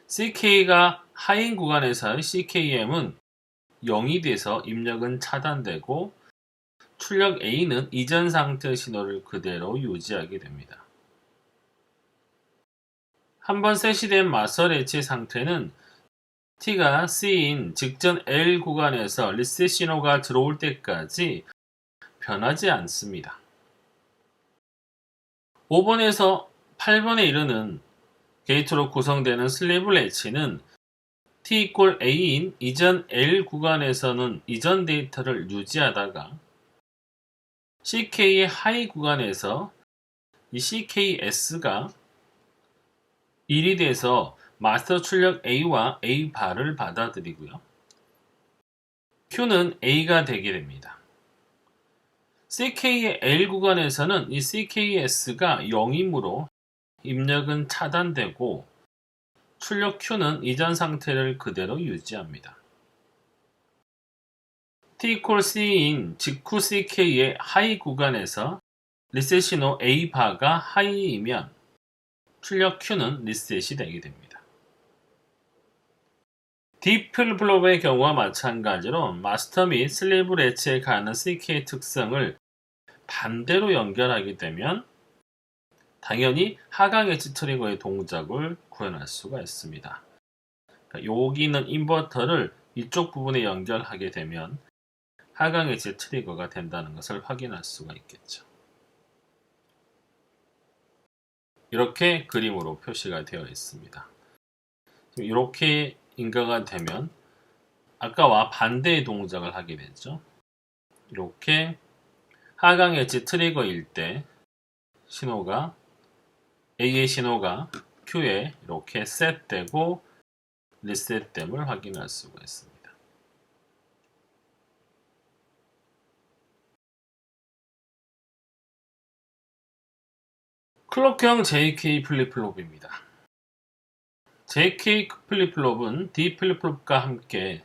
CK가 하인 구간에서의 CKM은 0이 돼서 입력은 차단되고 출력 A는 이전 상태 신호를 그대로 유지하게 됩니다. 한번 셋이 된 마스터 래치 상태는 T가 C인 직전 L 구간에서 리셋 신호가 들어올 때까지 변하지 않습니다. 5번에서 8번에 이르는 게이트로 구성되는 슬래브 래치는 T = A인 이전 L 구간에서는 이전 데이터를 유지하다가 CK의 하이 구간에서 이 CKS가 1이 돼서 마스터 출력 A와 A 바를 받아들이고요. Q는 A가 되게 됩니다. CK의 L 구간에서는 이 CKS가 0이므로 입력은 차단되고 출력 Q는 이전 상태를 그대로 유지합니다. T = C인 직후 CK의 하이 구간에서 리셋 신호 A 바가 하이이면 출력 Q는 리셋이 되게 됩니다. D 플립플롭의 경우와 마찬가지로 마스터 및 슬래브 래치에 가는 CK 특성을 반대로 연결하게 되면 당연히 하강 엣지 트리거의 동작을 구현할 수가 있습니다. 그러니까 여기 있는 인버터를 이쪽 부분에 연결하게 되면 하강 엣지 트리거가 된다는 것을 확인할 수가 있겠죠. 이렇게 그림으로 표시가 되어 있습니다. 이렇게 인가가 되면 아까와 반대의 동작을 하게 되죠. 이렇게 하강 엣지 트리거일 때 신호가 A의 신호가 Q에 이렇게 셋되고 리셋됨을 확인할 수가 있습니다. 클럭형 JK 플립플롭입니다. JK 플립플롭은 D 플립플롭과 함께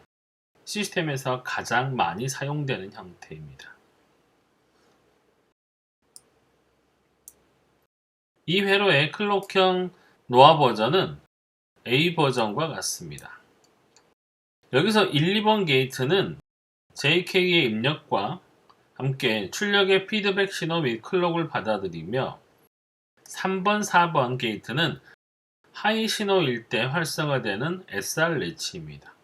시스템에서 가장 많이 사용되는 형태입니다. 이 회로의 클럭형 노아 버전은 A 버전과 같습니다. 여기서 1, 2번 게이트는 JK의 입력과 함께 출력의 피드백 신호 및 클럭을 받아들이며 3번, 4번 게이트는 하이 신호일 때 활성화되는 SR 레치입니다.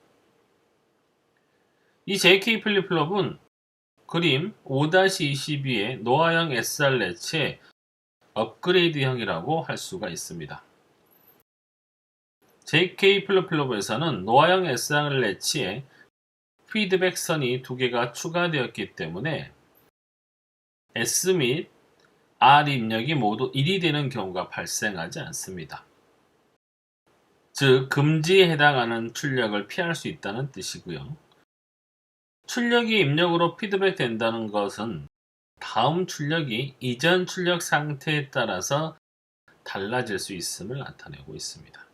이 JK 플립플롭은 그림 5-22의 노아형 SR 레치의 업그레이드형이라고 할 수가 있습니다. JK 플립플롭에서는 노아형 SR 레치에 피드백선이 2개가 추가되었기 때문에 S 및 R 입력이 모두 1이 되는 경우가 발생하지 않습니다. 즉, 금지에 해당하는 출력을 피할 수 있다는 뜻이고요. 출력이 입력으로 피드백된다는 것은 다음 출력이 이전 출력 상태에 따라서 달라질 수 있음을 나타내고 있습니다.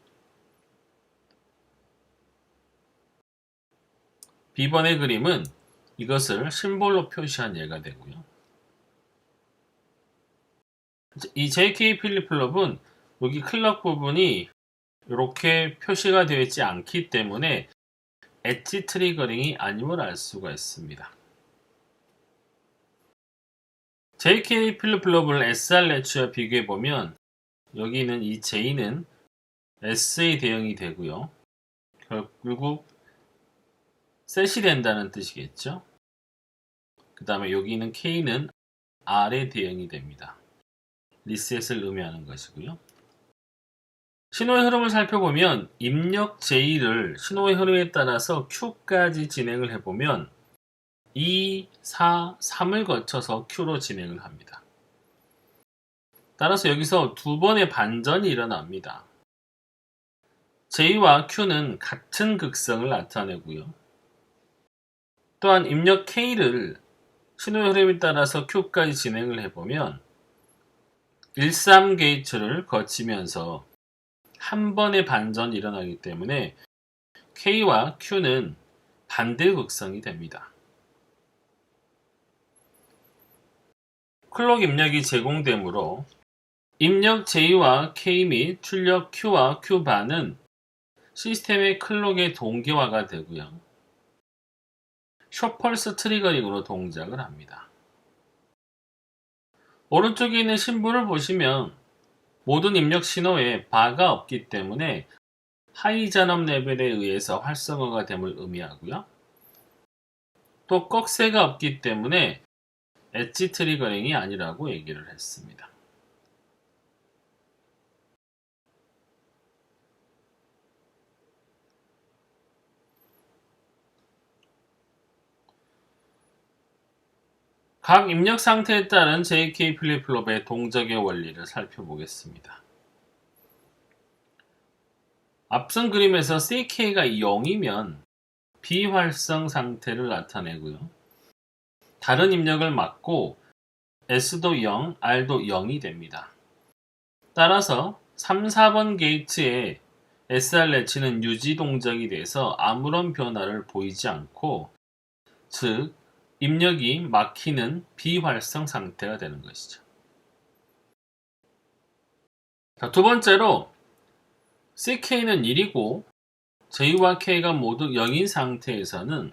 B번의 그림은 이것을 심볼로 표시한 예가 되고요. 이 JK 플립플롭은 여기 클럭 부분이 이렇게 표시가 되어 있지 않기 때문에 엣지 트리거링이 아님을 알 수가 있습니다. JK 플립플롭을 SR 레치와 비교해 보면 여기는 이 J는 S의 대응이 되고요. 결국 셋이 된다는 뜻이겠죠. 그 다음에 여기는 K는 R의 대응이 됩니다. 리셋을 의미하는 것이고요. 신호의 흐름을 살펴보면 입력 J를 신호의 흐름에 따라서 Q까지 진행을 해보면 2, 4, 3을 거쳐서 Q로 진행을 합니다. 따라서 여기서 2번의 반전이 일어납니다. J와 Q는 같은 극성을 나타내고요. 또한 입력 K를 신호의 흐름에 따라서 Q까지 진행을 해보면 13 게이트를 거치면서 한 번의 반전이 일어나기 때문에 K와 Q는 반대 극성이 됩니다. 클럭 입력이 제공되므로 입력 J와 K 및 출력 Q와 Q반은 시스템의 클럭의 동기화가 되고요. 숏펄스 트리거링으로 동작을 합니다. 오른쪽에 있는 심볼을 보시면 모든 입력 신호에 바가 없기 때문에 하이 잔업 레벨에 의해서 활성화가 됨을 의미하고요. 또 꺽쇠가 없기 때문에 엣지 트리거링이 아니라고 얘기를 했습니다. 각 입력 상태에 따른 JK 플립플롭의 동작의 원리를 살펴보겠습니다. 앞선 그림에서 CK가 0이면 비활성 상태를 나타내고요. 다른 입력을 막고 S도 0, R도 0이 됩니다. 따라서 3, 4번 게이트의 SR 레치는 유지 동작이 돼서 아무런 변화를 보이지 않고, 즉 입력이 막히는 비활성 상태가 되는 것이죠. 자, 두 번째로 CK는 1이고 J와 K가 모두 0인 상태에서는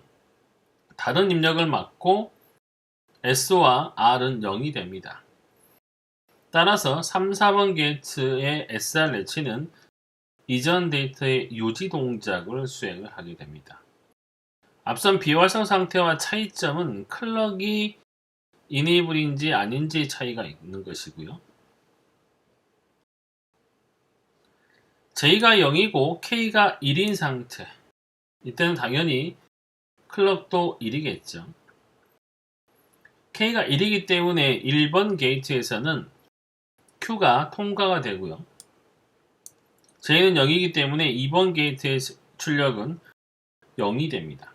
다른 입력을 막고 S와 R은 0이 됩니다. 따라서 3, 4번 게이트의 SR 레치는 이전 데이터의 유지 동작을 수행을 하게 됩니다. 앞선 비활성 상태와 차이점은 클럭이 이네이블인지 아닌지 차이가 있는 것이고요. J가 0이고 K가 1인 상태, 이때는 당연히 클럭도 1이겠죠. K가 1이기 때문에 1번 게이트에서는 Q가 통과가 되고요. J는 0이기 때문에 2번 게이트의 출력은 0이 됩니다.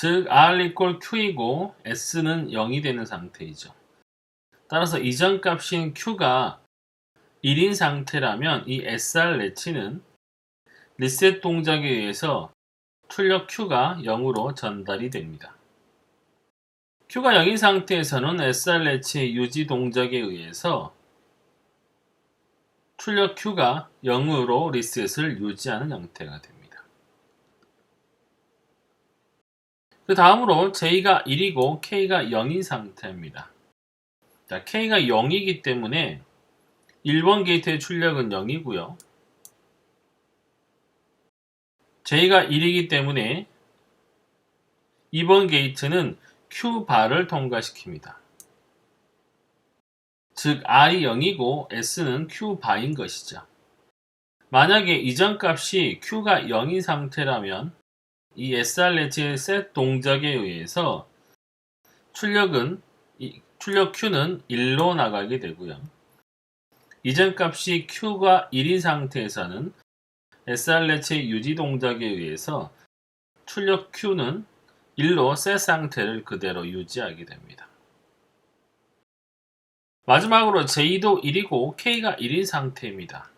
즉 R equal Q이고 S는 0이 되는 상태이죠. 따라서 이전 값인 Q가 1인 상태라면 이 SR 레치는 리셋 동작에 의해서 출력 Q가 0으로 전달이 됩니다. Q가 0인 상태에서는 SR 레치의 유지 동작에 의해서 출력 Q가 0으로 리셋을 유지하는 형태가 됩니다. 그 다음으로 J가 1이고 K가 0인 상태입니다. 자, K가 0이기 때문에 1번 게이트의 출력은 0이고요. J가 1이기 때문에 2번 게이트는 Q바를 통과시킵니다. 즉 R이 0이고 S는 Q바인 것이죠. 만약에 이전 값이 Q가 0인 상태라면 이 SR 레치의 셋 동작에 의해서 출력 Q는 1로 나가게 되고요. 이전 값이 Q가 1인 상태에서는 SR 레치의 유지 동작에 의해서 출력 Q는 1로 셋 상태를 그대로 유지하게 됩니다. 마지막으로 J도 1이고 K가 1인 상태입니다.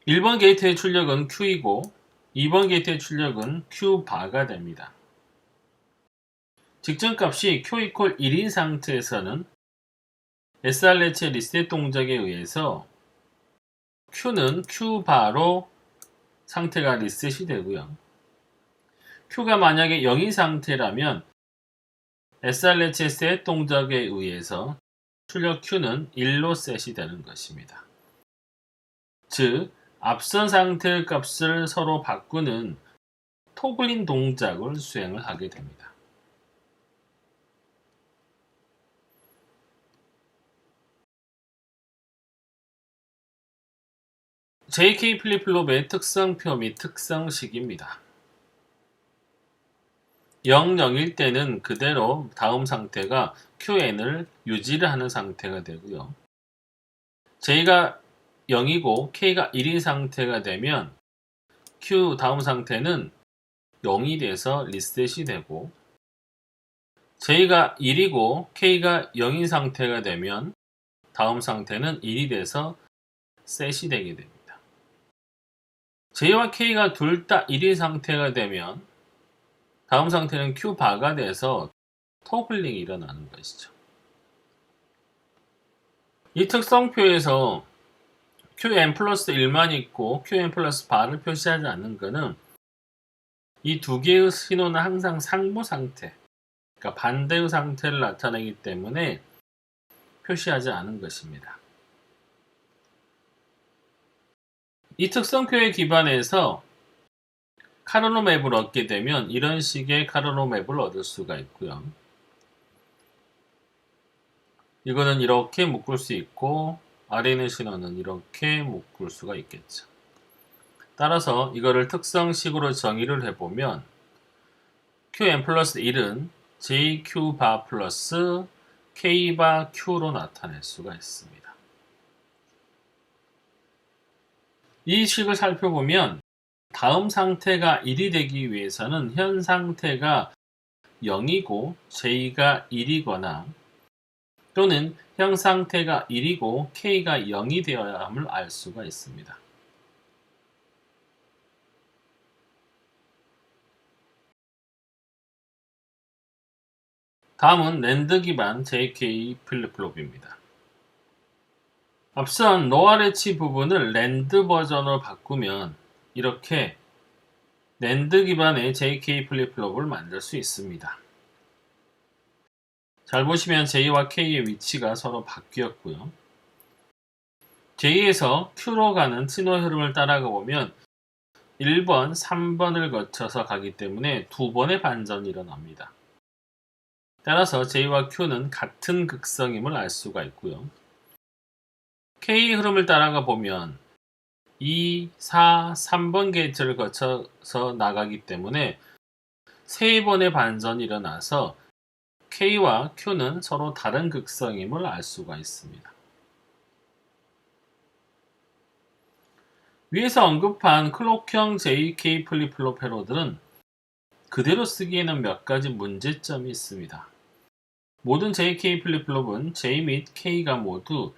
1번 게이트의 출력은 Q이고 2번 게이트의 출력은 Q바가 됩니다. 직전값이 Q equal 1인 상태에서는 SR 레치의 리셋 동작에 의해서 Q는 Q바로 상태가 리셋이 되고요. Q가 만약에 0인 상태라면 SR 레치의 셋 동작에 의해서 출력 Q는 1로 셋이 되는 것입니다. 즉, 앞선 상태의 값을 서로 바꾸는 토글링 동작을 수행을 하게 됩니다. JK 플립플롭의 특성표 및 특성식입니다. 0, 0일 때는 그대로 다음 상태가 QN을 유지를 하는 상태가 되고요. J가 0이고 K가 1인 상태가 되면 Q 다음 상태는 0이 돼서 리셋이 되고 J가 1이고 K가 0인 상태가 되면 다음 상태는 1이 돼서 셋이 되게 됩니다. J와 K가 둘 다 1인 상태가 되면 다음 상태는 Q바가 돼서 토글링이 일어나는 것이죠. 이 특성표에서 Qn 플러스 1만 있고 Qn 플러스 바를 표시하지 않는 것은 이 두 개의 신호는 항상 상부 상태, 그러니까 반대의 상태를 나타내기 때문에 표시하지 않은 것입니다. 이 특성표에 기반해서 카르노 맵을 얻게 되면 이런 식의 카르노 맵을 얻을 수가 있고요. 이거는 이렇게 묶을 수 있고 아래 있는 신호는 이렇게 묶을 수가 있겠죠. 따라서 이거를 특성식으로 정의를 해보면 Qn 플러스 1은 JQ바 플러스 K바 Q로 나타낼 수가 있습니다. 이 식을 살펴보면 다음 상태가 1이 되기 위해서는 현 상태가 0이고 J가 1이거나 또는 현 상태가 1이고 K가 0이 되어야 함을 알 수가 있습니다. 다음은 랜드 기반 JK 플립플롭입니다. 앞선 로아레치 부분을 랜드 버전으로 바꾸면 이렇게 랜드 기반의 JK 플립플롭을 만들 수 있습니다. 잘 보시면 J와 K의 위치가 서로 바뀌었고요. J에서 Q로 가는 신호 흐름을 따라가 보면 1번, 3번을 거쳐서 가기 때문에 두 번의 반전이 일어납니다. 따라서 J와 Q는 같은 극성임을 알 수가 있고요. K 흐름을 따라가 보면 2, 4, 3번 게이트를 거쳐서 나가기 때문에 세 번의 반전이 일어나서 K와 Q는 서로 다른 극성임을 알 수가 있습니다. 위에서 언급한 클록형 JK 플립플롭 회로들은 그대로 쓰기에는 몇 가지 문제점이 있습니다. 모든 JK 플립플롭은 J 및 K가 모두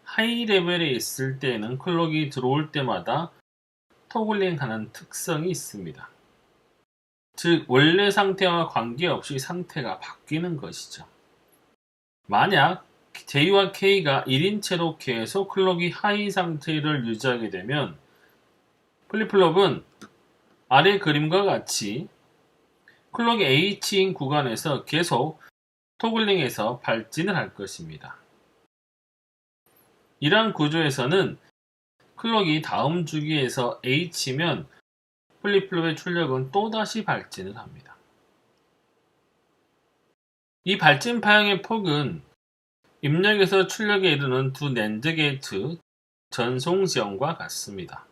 하이 레벨에 있을 때에는 클럭이 들어올 때마다 토글링하는 특성이 있습니다. 즉 원래 상태와 관계없이 상태가 바뀌는 것이죠. 만약 J와 K가 1인체로 계속 클럭이 하이 상태를 유지하게 되면 플립플롭은 아래 그림과 같이 클럭이 H인 구간에서 계속 토글링해서 발진을 할 것입니다. 이러한 구조에서는 클럭이 다음 주기에서 H면 플립플롭의 출력은 또다시 발진을 합니다. 이 발진 파형의 폭은 입력에서 출력에 이르는 두 낸드 게이트 전송 지연과 같습니다.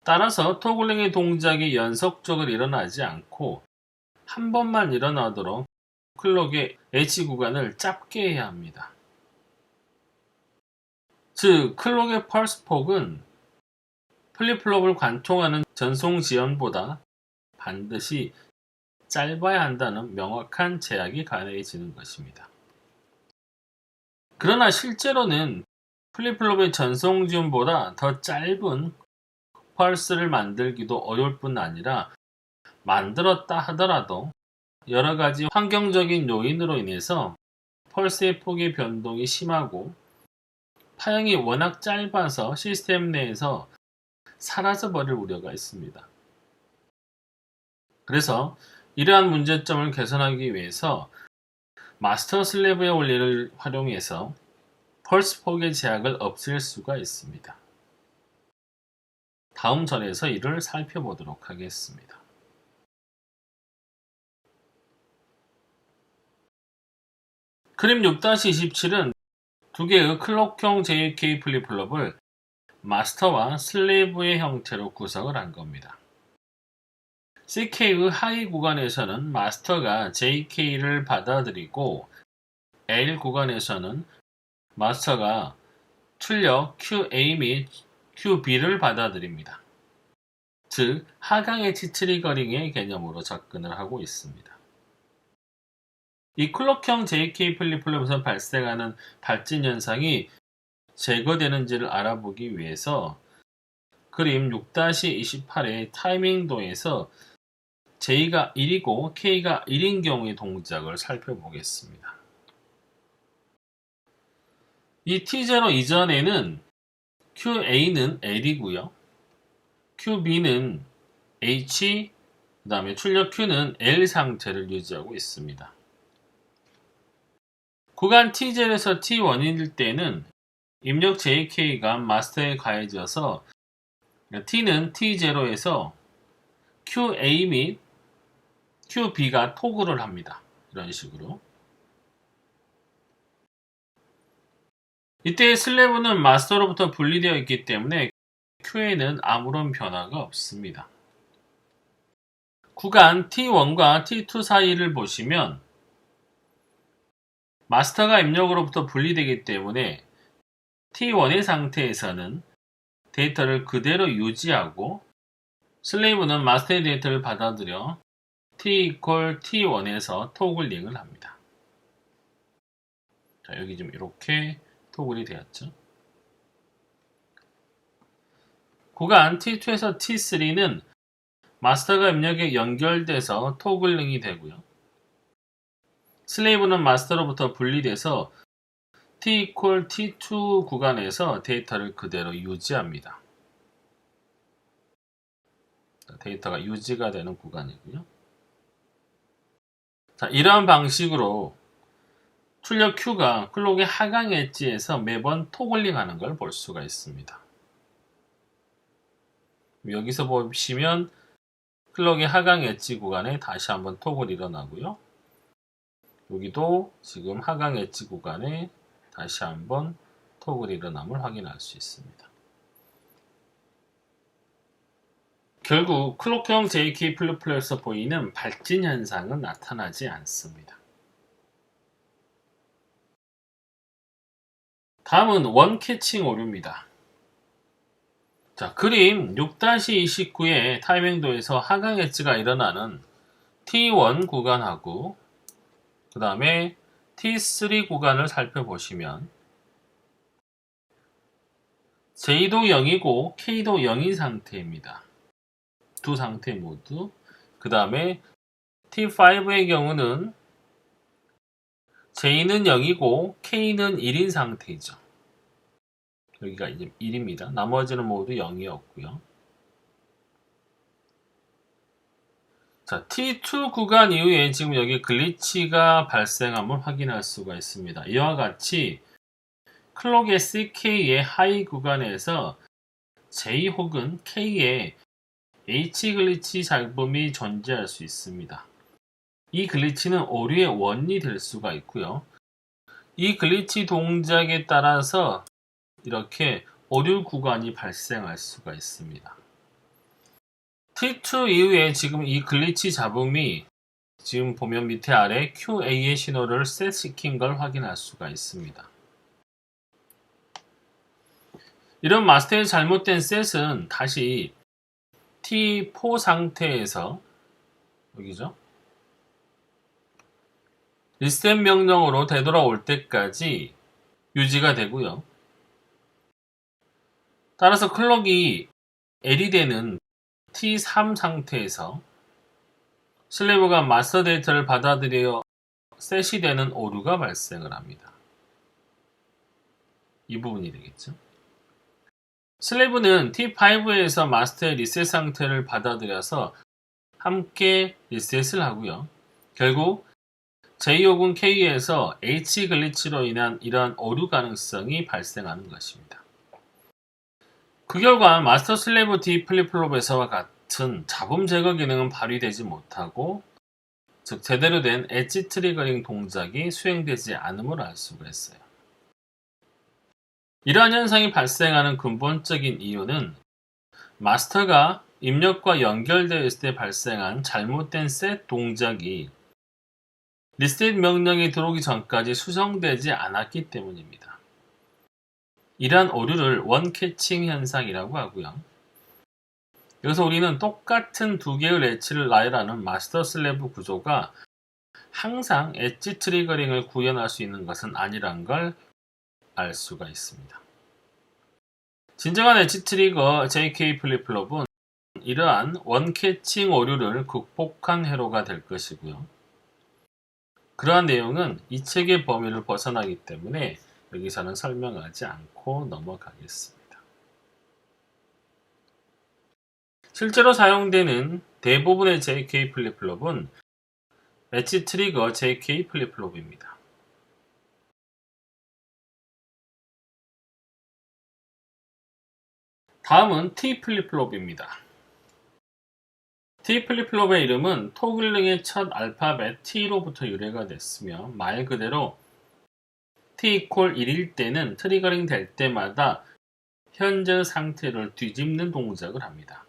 따라서 토글링의 동작이 연속적으로 일어나지 않고 한 번만 일어나도록 클럭의 H 구간을 짧게 해야 합니다. 즉 클럭의 펄스 폭은 플립플롭을 관통하는 전송 지연보다 반드시 짧아야 한다는 명확한 제약이 가해지는 것입니다. 그러나 실제로는 플립플롭의 전송 지연보다 더 짧은 펄스를 만들기도 어려울 뿐 아니라 만들었다 하더라도 여러 가지 환경적인 요인으로 인해서 펄스의 폭의 변동이 심하고 파형이 워낙 짧아서 시스템 내에서 사라져버릴 우려가 있습니다. 그래서 이러한 문제점을 개선하기 위해서 마스터 슬래브의 원리를 활용해서 펄스 폭의 제약을 없앨 수가 있습니다. 다음 전에서 이를 살펴보도록 하겠습니다. 그림 6-27은 두 개의 클럭형 JK 플립플롭을 마스터와 슬래브의 형태로 구성을 한 겁니다. CK의 하위 구간에서는 마스터가 JK를 받아들이고 L 구간에서는 마스터가 출력 QA 및 QB를 받아들입니다. 즉 하강 엣지 트리거링의 개념으로 접근을 하고 있습니다. 이 클럭형 JK 플립플롭에서 발생하는 발진 현상이 제거되는지를 알아보기 위해서 그림 6-28의 타이밍도에서 J가 1이고 K가 1인 경우의 동작을 살펴보겠습니다. 이 T0 이전에는 QA는 L이고요. QB는 H, 그 다음에 출력 Q는 L 상태를 유지하고 있습니다. 구간 T0에서 T1일 때는 입력 JK가 마스터에 가해져서 T는 T0에서 QA 및 QB가 토글을 합니다. 이런 식으로. 이때 슬래브는 마스터로부터 분리되어 있기 때문에 QA는 아무런 변화가 없습니다. 구간 T1과 T2 사이를 보시면 마스터가 입력으로부터 분리되기 때문에 T1의 상태에서는 데이터를 그대로 유지하고 슬레이브는 마스터의 데이터를 받아들여 T=T1에서 토글링을 합니다. 자, 여기 지금 이렇게 토글이 되었죠. 구간 T2에서 T3는 마스터가 입력에 연결돼서 토글링이 되고요. 슬레이브는 마스터로부터 분리돼서 T=T2 구간에서 데이터를 그대로 유지합니다. 데이터가 유지가 되는 구간이고요. 자, 이러한 방식으로 출력 Q가 클럭의 하강 엣지에서 매번 토글링 하는 걸 볼 수가 있습니다. 여기서 보시면 클럭의 하강 엣지 구간에 다시 한번 토글이 일어나고요. 여기도 지금 하강 엣지 구간에 다시 한번 토글이 일어남을 확인할 수 있습니다. 결국 클럭형 JK 플립플롭에서 보이는 발진 현상은 나타나지 않습니다. 다음은 원캐칭 오류입니다. 자, 그림 6-29의 타이밍도에서 하강 엣지가 일어나는 T1 구간하고 그 다음에 T3 구간을 살펴보시면 J도 0이고 K도 0인 상태입니다. 두 상태 모두. 그 다음에 T5의 경우는 J는 0이고 K는 1인 상태이죠. 여기가 이제 1입니다. 나머지는 모두 0이었고요. 자, T2 구간 이후에 지금 여기 글리치가 발생함을 확인할 수가 있습니다. 이와 같이 클록의 CK의 하이 구간에서 J 혹은 K의 H 글리치 잡음이 존재할 수 있습니다. 이 글리치는 오류의 원인이 될 수가 있고요. 이 글리치 동작에 따라서 이렇게 오류 구간이 발생할 수가 있습니다. T2 이후에 지금 이 글리치 잡음이 지금 보면 밑에 아래 QA의 신호를 셋시킨 걸 확인할 수가 있습니다. 이런 마스터의 잘못된 셋은 다시 T4 상태에서 여기죠. 리셋 명령으로 되돌아올 때까지 유지가 되고요. 따라서 클럭이 L이 되는 T3 상태에서 슬래브가 마스터 데이터를 받아들여 셋이 되는 오류가 발생을 합니다. 이 부분이 되겠죠. 슬래브는 T5에서 마스터의 리셋 상태를 받아들여서 함께 리셋을 하고요. 결국 J 혹은 K에서 H 글리치로 인한 이러한 오류 가능성이 발생하는 것입니다. 그 결과 마스터 슬래브 D 플립플롭에서와 같은 잡음 제거 기능은 발휘되지 못하고 즉 제대로 된 엣지 트리거링 동작이 수행되지 않음을 알 수가 있어요. 이러한 현상이 발생하는 근본적인 이유는 마스터가 입력과 연결되어 있을 때 발생한 잘못된 셋 동작이 리셋 명령이 들어오기 전까지 수정되지 않았기 때문입니다. 이러한 오류를 원캐칭 현상이라고 하고요. 여기서 우리는 똑같은 두 개의 엣지를 나열하는 마스터 슬래브 구조가 항상 엣지 트리거링을 구현할 수 있는 것은 아니란 걸 알 수가 있습니다. 진정한 엣지 트리거 JK 플립플롭은 이러한 원캐칭 오류를 극복한 회로가 될 것이고요. 그러한 내용은 이 책의 범위를 벗어나기 때문에 여기서는 설명하지 않고 넘어가겠습니다. 실제로 사용되는 대부분의 JK 플립플롭은 엣지 트리거 JK 플립플롭입니다. 다음은 T 플립플롭입니다. T 플립플롭의 이름은 토글링의 첫 알파벳 T로부터 유래가 됐으며 말 그대로 T = 1일 때는 트리거링 될 때마다 현재 상태를 뒤집는 동작을 합니다.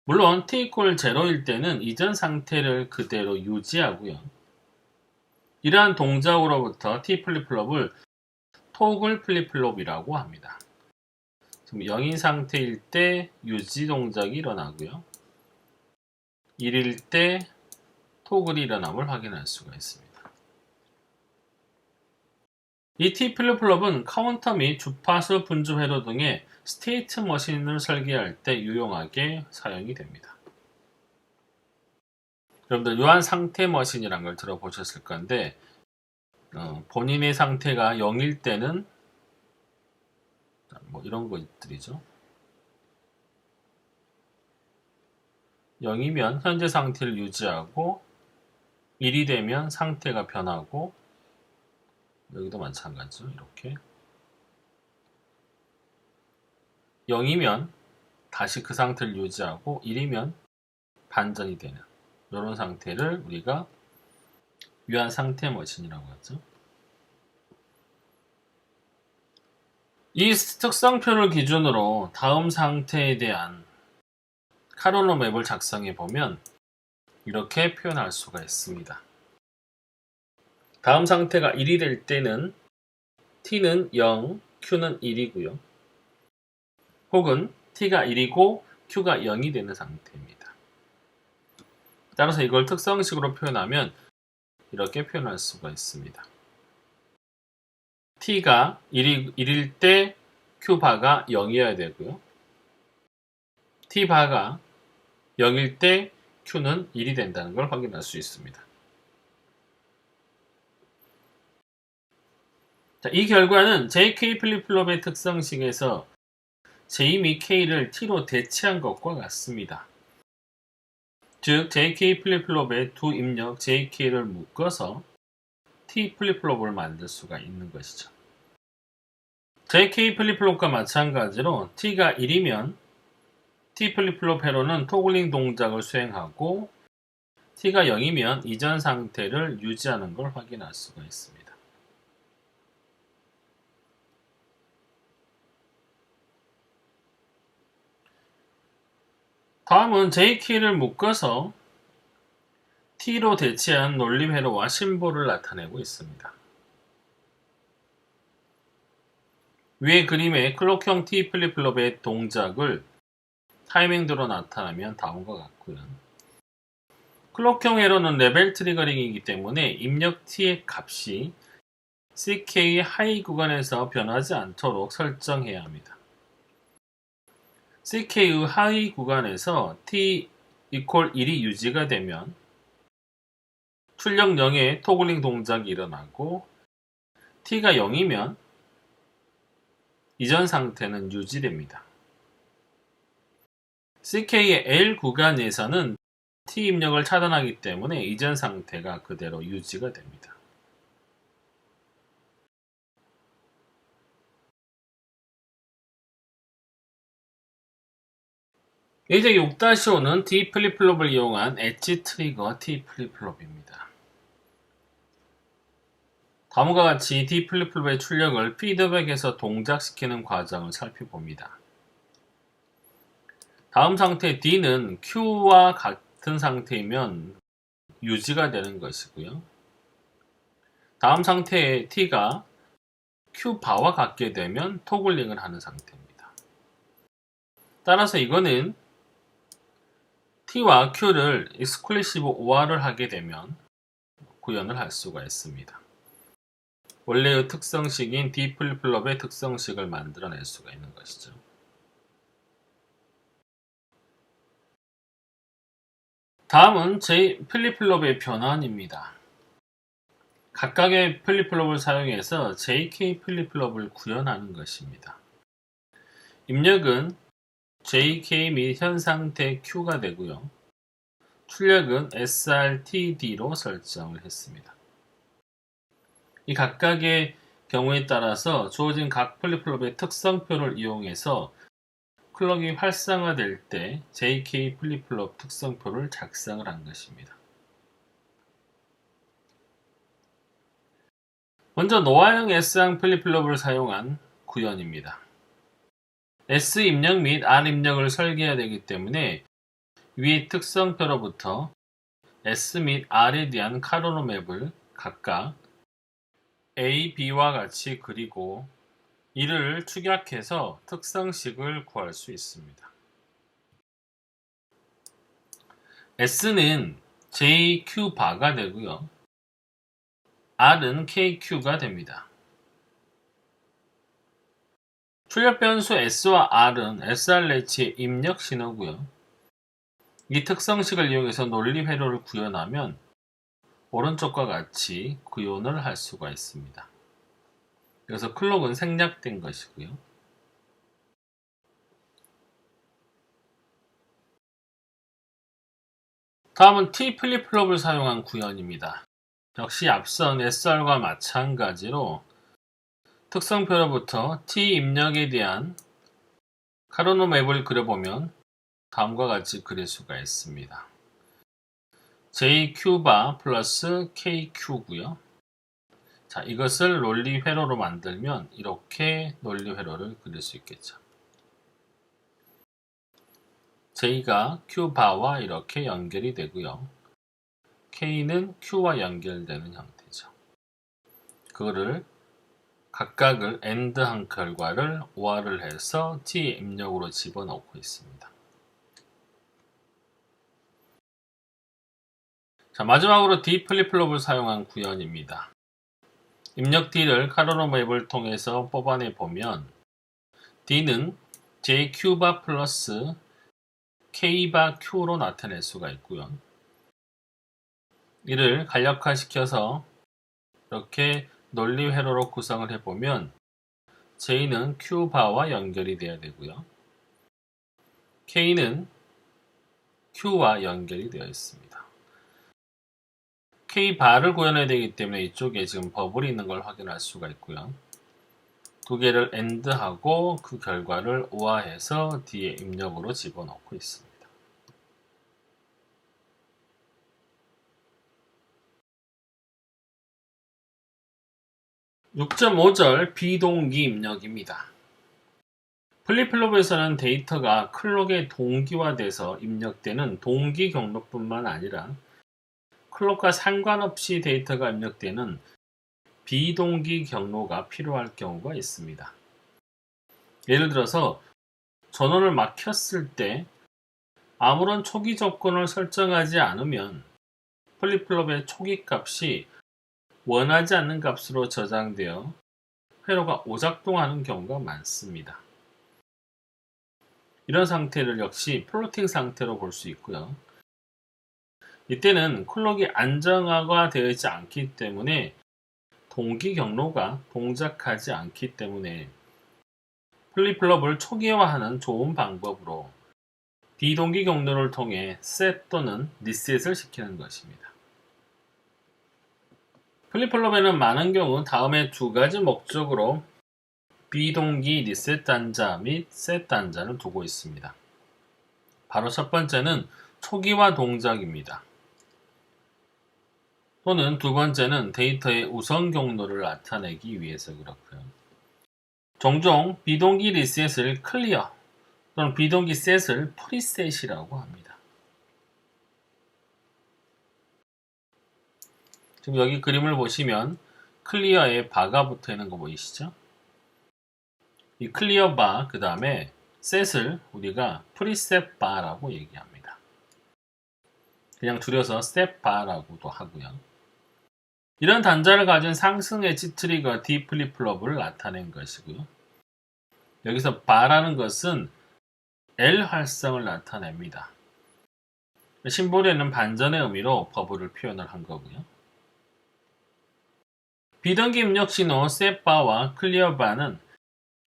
물론 T = 0일 때는 이전 상태를 그대로 유지하고요. 이러한 동작으로부터 T 플립플롭을 토글 플립플롭이라고 합니다. 0인 상태일 때 유지 동작이 일어나고요. 1일 때 토글이 일어남을 확인할 수가 있습니다. 이 T 플립플롭은 카운터 및 주파수 분주 회로 등의 스테이트 머신을 설계할 때 유용하게 사용이 됩니다. 여러분들 유한 상태 머신이란 걸 들어보셨을 건데 본인의 상태가 0일 때는 뭐 이런 것들이죠. 0이면 현재 상태를 유지하고 1이 되면 상태가 변하고 여기도 마찬가지죠. 이렇게 0이면 다시 그 상태를 유지하고 1이면 반전이 되는 이런 상태를 우리가 유한 상태 머신이라고 하죠. 이 특성표를 기준으로 다음 상태에 대한 카로노 맵을 작성해 보면 이렇게 표현할 수가 있습니다. 다음 상태가 1이 될 때는 T는 0, Q는 1이고요. 혹은 T가 1이고 Q가 0이 되는 상태입니다. 따라서 이걸 특성식으로 표현하면 이렇게 표현할 수가 있습니다. t가 1일 때 q바가 0이어야 되고요. t바가 0일 때 q는 1이 된다는 걸 확인할 수 있습니다. 자, 이 결과는 JK 플립플롭의 특성식에서 J 및 K를 T로 대체한 것과 같습니다. 즉, JK 플립플롭의 두 입력 JK를 묶어서 T 플립플롭을 만들 수가 있는 것이죠. JK 플립플롭과 마찬가지로 T가 1이면 T 플립플롭 회로는 토글링 동작을 수행하고 T가 0이면 이전 상태를 유지하는 걸 확인할 수가 있습니다. 다음은 JK를 묶어서 T로 대체한 논리 회로와 심볼을 나타내고 있습니다. 위의 그림의 클록형 T 플립플롭의 동작을 타이밍대로 나타나면 다음과 같고요. 클록형 회로는 레벨 트리거링이기 때문에 입력 T의 값이 CK 하이 구간에서 변하지 않도록 설정해야 합니다. CK의 하위 구간에서 T equal 1이 유지가 되면 출력 0의 토글링 동작이 일어나고 T가 0이면 이전 상태는 유지됩니다. CK의 L 구간에서는 T 입력을 차단하기 때문에 이전 상태가 그대로 유지가 됩니다. 이제 6-5는 D 플립플롭을 이용한 엣지 트리거 T 플립플롭입니다. 다음과 같이 D 플립플롭의 출력을 피드백에서 동작시키는 과정을 살펴봅니다. 다음 상태 D는 Q와 같은 상태이면 유지가 되는 것이고요. 다음 상태의 T가 Q바와 같게 되면 토글링을 하는 상태입니다. 따라서 이거는 T와 Q를 익스클루시브 OR을 하게 되면 구현을 할 수가 있습니다. 원래의 특성식인 D 플립플롭의 특성식을 만들어낼 수가 있는 것이죠. 다음은 J 플립플롭의 변환입니다. 각각의 플립플롭을 사용해서 JK 플립플롭을 구현하는 것입니다. 입력은 JK 및 현 상태 Q가 되고요. 출력은 SRTD로 설정을 했습니다. 이 각각의 경우에 따라서 주어진 각 플립플롭의 특성표를 이용해서 클럭이 활성화될 때 JK 플립플롭 특성표를 작성을 한 것입니다. 먼저 노화형 S항 플립플롭을 사용한 구현입니다. S 입력 및 R 입력을 설계해야 되기 때문에 위 특성표로부터 S 및 R에 대한 카로노 맵을 각각 A, B와 같이 그리고 이를 축약해서 특성식을 구할 수 있습니다. S는 JQ바가 되고요. R은 KQ가 됩니다. 출력 변수 S와 R은 SR렛의 입력 신호고요. 이 특성식을 이용해서 논리 회로를 구현하면 오른쪽과 같이 구현을 할 수가 있습니다. 그래서 클럭은 생략된 것이고요. 다음은 T 플립플롭을 사용한 구현입니다. 역시 앞선 SR과 마찬가지로 특성표로부터 T 입력에 대한 카로노 맵을 그려보면 다음과 같이 그릴 수가 있습니다. JQ바 플러스 KQ고요. 자, 이것을 논리 회로로 만들면 이렇게 논리 회로를 그릴 수 있겠죠. J가 Q바와 이렇게 연결이 되고요. K는 Q와 연결되는 형태죠. 그거를 각각을 AND한 결과를 OR을 해서 T 입력으로 집어넣고 있습니다. 자, 마지막으로 D 플립플롭을 사용한 구현입니다. 입력 D를 카르노 맵을 통해서 뽑아내 보면 D는 JQ바 플러스 K바 Q로 나타낼 수가 있고요. 이를 간략화시켜서 이렇게 논리 회로로 구성을 해보면 J는 Q바와 연결이 되어야 되고요. K는 Q와 연결이 되어 있습니다. K바를 구현해야 되기 때문에 이쪽에 지금 버블이 있는 걸 확인할 수가 있고요. 두 개를 AND하고 그 결과를 우아해서 D에 입력으로 집어넣고 있습니다. 6.5절 비동기 입력입니다. 플립플롭에서는 데이터가 클록에 동기화돼서 입력되는 동기 경로뿐만 아니라 클록과 상관없이 데이터가 입력되는 비동기 경로가 필요할 경우가 있습니다. 예를 들어서 전원을 막 켰을 때 아무런 초기 조건을 설정하지 않으면 플립플롭의 초기 값이 원하지 않는 값으로 저장되어 회로가 오작동하는 경우가 많습니다. 이런 상태를 역시 플로팅 상태로 볼 수 있고요. 이때는 클록이 안정화가 되어 있지 않기 때문에 동기 경로가 동작하지 않기 때문에 플립플롭을 초기화하는 좋은 방법으로 비동기 경로를 통해 set 또는 reset을 시키는 것입니다. 플립플롭에는 많은 경우 다음의 두 가지 목적으로 비동기 리셋 단자 및 set 단자를 두고 있습니다. 바로 첫 번째는 초기화 동작입니다. 또는 두 번째는 데이터의 우선 경로를 나타내기 위해서 그렇고요. 종종 비동기 리셋을 클리어 또는 비동기 셋을 프리셋이라고 합니다. 지금 여기 그림을 보시면 클리어에 바가 붙어 있는 거 보이시죠? 이 클리어 바, 그 다음에 셋을 우리가 프리셋 바라고 얘기합니다. 그냥 줄여서 셋 바라고도 하고요. 이런 단자를 가진 상승 엣지 트리거 D 플립플롭을 나타낸 것이고요. 여기서 바라는 것은 L 활성을 나타냅니다. 심볼에는 반전의 의미로 버블을 표현을 한 거고요. 비동기 입력 신호 셋바와 클리어바는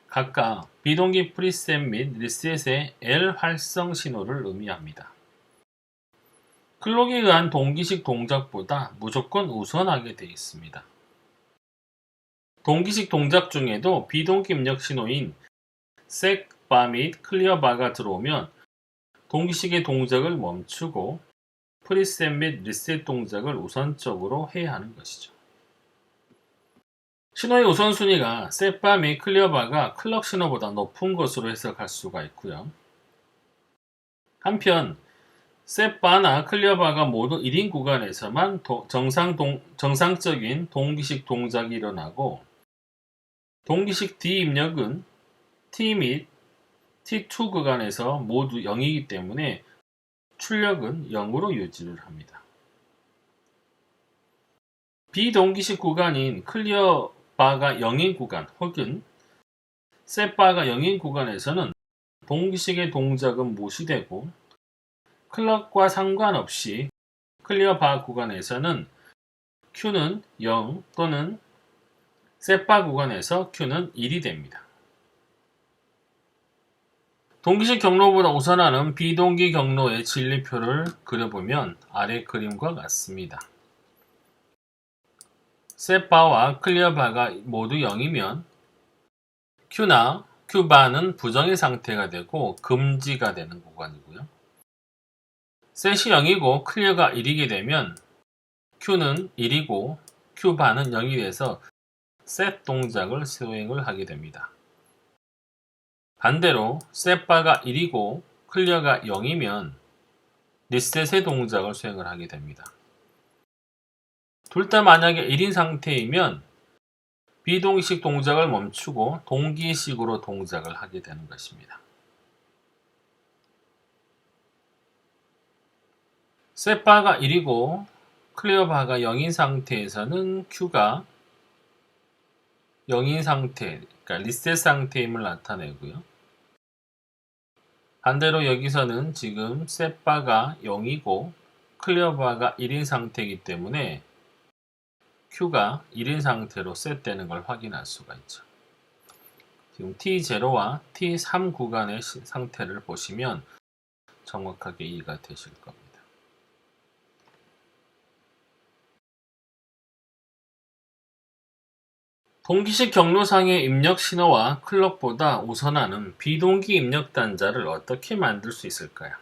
각각 비동기 프리셋 및 리셋의 L 활성 신호를 의미합니다. 클록에 의한 동기식 동작보다 무조건 우선하게 되어 있습니다. 동기식 동작 중에도 비동기 입력 신호인 셋바 및 클리어바가 들어오면 동기식의 동작을 멈추고 프리셋 및 리셋 동작을 우선적으로 해야 하는 것이죠. 신호의 우선순위가 셋바 및 클리어바가 클럭 신호보다 높은 것으로 해석할 수가 있고요. 한편 셋바나 클리어바가 모두 1인 구간에서만 정상적인 동기식 동작이 일어나고 동기식 D 입력은 T 및 T2 구간에서 모두 0이기 때문에 출력은 0으로 유지를 합니다. 비동기식 구간인 클리어바가 0인 구간 혹은 셋바가 0인 구간에서는 동기식의 동작은 무시되고 클럭과 상관없이 클리어바 구간에서는 Q는 0 또는 셋바 구간에서 Q는 1이 됩니다. 동기식 경로보다 우선하는 비동기 경로의 진리표를 그려보면 아래 그림과 같습니다. 셋바와 클리어바가 모두 0이면 Q나 Q바는 부정의 상태가 되고 금지가 되는 구간이고요. 셋이 0이고 클리어가 1이게 되면 Q는 1이고 Q바는 0이 돼서 셋 동작을 수행을 하게 됩니다. 반대로 셋바가 1이고 클리어가 0이면 리셋의 동작을 수행을 하게 됩니다. 둘 다 만약에 1인 상태이면 비동기식 동작을 멈추고 동기식으로 동작을 하게 되는 것입니다. 셋바가 1이고 클리어 바가 0인 상태에서는 Q가 0인 상태, 그러니까 리셋 상태임을 나타내고요. 반대로 여기서는 지금 셋 바가 0이고 클리어 바가 1인 상태이기 때문에 Q가 1인 상태로 셋되는 걸 확인할 수가 있죠. 지금 T0와 T3 구간의 상태를 보시면 정확하게 이해가 되실 겁니다. 동기식 경로상의 입력 신호와 클럭보다 우선하는 비동기 입력 단자를 어떻게 만들 수 있을까요?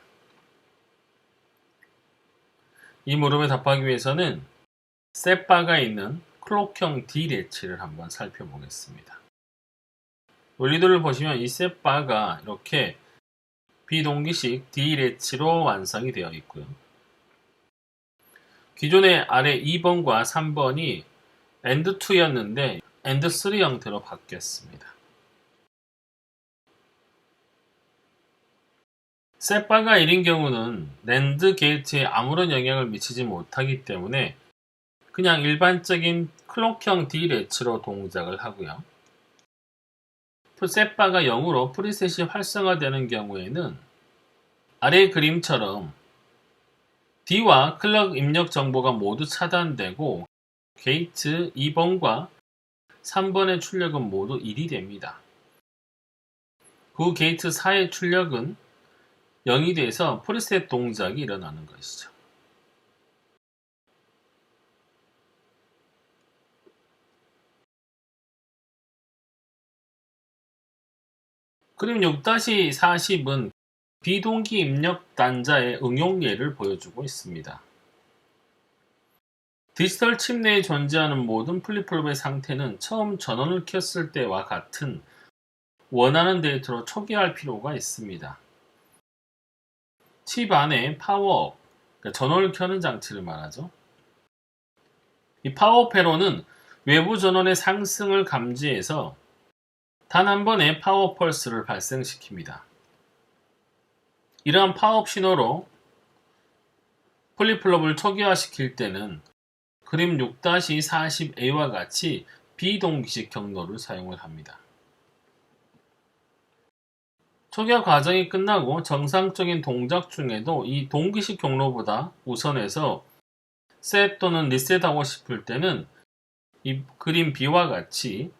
이 물음에 답하기 위해서는 셋바가 있는 클럭형 D레치를 한번 살펴보겠습니다. 원리도를 보시면 이 셋바가 이렇게 비동기식 D레치로 완성이 되어 있고요. 기존의 아래 2번과 3번이 AND2였는데 AND3 형태로 바뀌었습니다. 셋바가 1인 경우는 NAND 게이트에 아무런 영향을 미치지 못하기 때문에 그냥 일반적인 클럭형 D레치로 동작을 하고요. 셋바가 0으로 프리셋이 활성화되는 경우에는 아래 그림처럼 D와 클럭 입력 정보가 모두 차단되고 게이트 2번과 3번의 출력은 모두 1이 됩니다. 그 게이트 4의 출력은 0이 돼서 프리셋 동작이 일어나는 것이죠. 그림 6-40은 비동기 입력 단자의 응용 예를 보여주고 있습니다. 디지털 칩 내에 존재하는 모든 플립플롭의 상태는 처음 전원을 켰을 때와 같은 원하는 데이터로 초기화할 필요가 있습니다. 칩 안에 파워업, 그러니까 전원을 켜는 장치를 말하죠. 이 파워업 회로는 외부 전원의 상승을 감지해서 단 한 번의 파워 펄스를 발생시킵니다. 이러한 파워업 신호로 플립플롭을 초기화시킬 때는 그림 6-40A와 같이 비동기식 경로를 사용을 합니다. 초기화 과정이 끝나고 정상적인 동작 중에도 이 동기식 경로보다 우선해서 셋 또는 리셋하고 싶을 때는 이 그림 B와 같이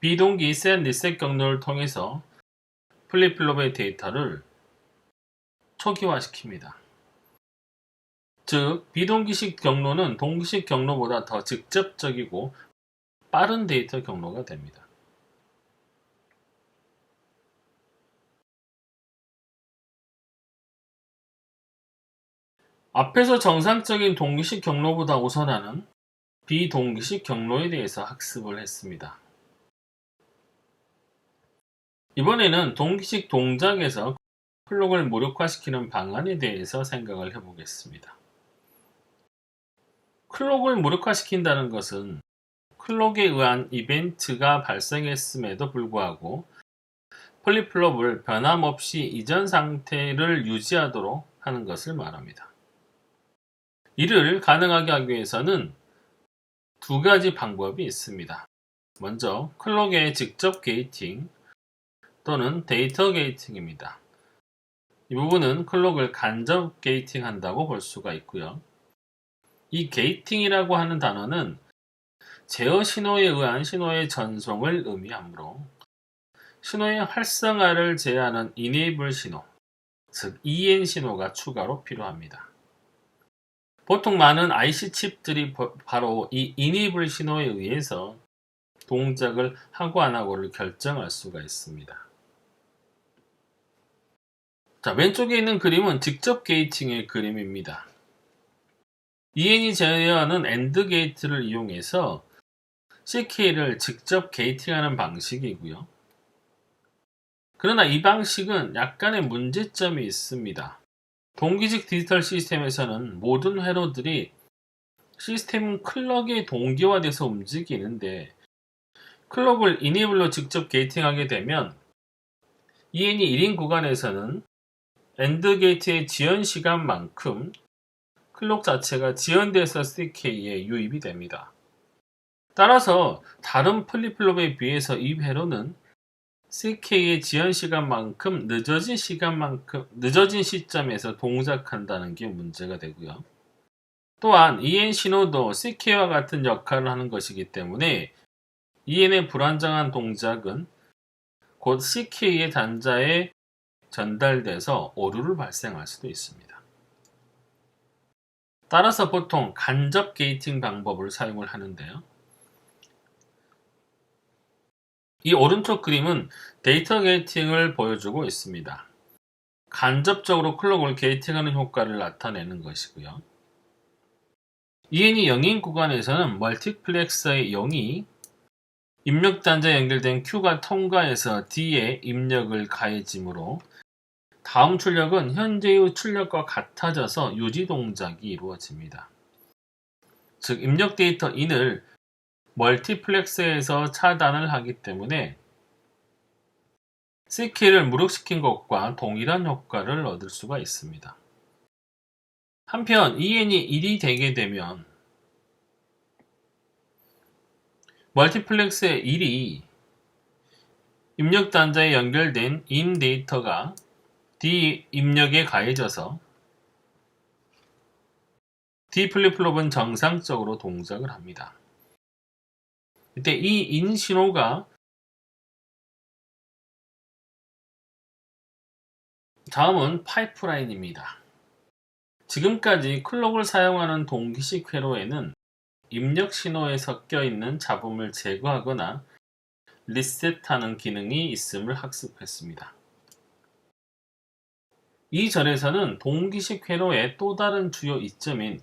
비동기 셋 리셋 경로를 통해서 플립플롭의 데이터를 초기화시킵니다. 즉, 비동기식 경로는 동기식 경로보다 더 직접적이고 빠른 데이터 경로가 됩니다. 앞에서 정상적인 동기식 경로보다 우선하는 비동기식 경로에 대해서 학습을 했습니다. 이번에는 동기식 동작에서 클럭을 무력화시키는 방안에 대해서 생각을 해보겠습니다. 클럭을 무력화시킨다는 것은 클럭에 의한 이벤트가 발생했음에도 불구하고 플립플롭을 변함없이 이전 상태를 유지하도록 하는 것을 말합니다. 이를 가능하게 하기 위해서는 두 가지 방법이 있습니다. 먼저 클럭의 직접 게이팅 또는 데이터 게이팅입니다. 이 부분은 클럭을 간접 게이팅 한다고 볼 수가 있고요. 이 게이팅이라고 하는 단어는 제어 신호에 의한 신호의 전송을 의미하므로 신호의 활성화를 제어하는 이네이블 신호, 즉 EN 신호가 추가로 필요합니다. 보통 많은 IC 칩들이 바로 이 이네이블 신호에 의해서 동작을 하고 안 하고를 결정할 수가 있습니다. 자, 왼쪽에 있는 그림은 직접 게이팅의 그림입니다. EN이 제어하는 AND 게이트를 이용해서 CK를 직접 게이팅하는 방식이고요. 그러나 이 방식은 약간의 문제점이 있습니다. 동기식 디지털 시스템에서는 모든 회로들이 시스템 클럭에 동기화돼서 움직이는데 클럭을 이네이블로 직접 게이팅하게 되면 EN이 1인 구간에서는 AND 게이트의 지연 시간만큼 클록 자체가 지연돼서 CK에 유입이 됩니다. 따라서 다른 플립플롭에 비해서 이 회로는 CK의 지연 시간만큼 늦어진 시점에서 동작한다는 게 문제가 되고요. 또한 EN 신호도 CK와 같은 역할을 하는 것이기 때문에 EN의 불안정한 동작은 곧 CK의 단자에 전달돼서 오류를 발생할 수도 있습니다. 따라서 보통 간접 게이팅 방법을 사용을 하는데요. 이 오른쪽 그림은 데이터 게이팅을 보여주고 있습니다. 간접적으로 클럭을 게이팅하는 효과를 나타내는 것이고요. EN이 0인 구간에서는 멀티플렉서의 0이 입력 단자에 연결된 Q가 통과해서 D에 입력을 가해지므로 다음 출력은 현재의 출력과 같아져서 유지 동작이 이루어집니다. 즉 입력 데이터 in을 멀티플렉서에서 차단을 하기 때문에 CK를 무력시킨 것과 동일한 효과를 얻을 수가 있습니다. 한편 EN이 1이 되게 되면 멀티플렉스의 1이 입력 단자에 연결된 in 데이터가 D 입력에 가해져서 D 플립플롭은 정상적으로 동작을 합니다. 이때 이 in 신호가 다음은 파이프라인입니다. 지금까지 클럭을 사용하는 동기식 회로에는 입력 신호에 섞여 있는 잡음을 제거하거나 리셋하는 기능이 있음을 학습했습니다. 이 절에서는 동기식 회로의 또 다른 주요 이점인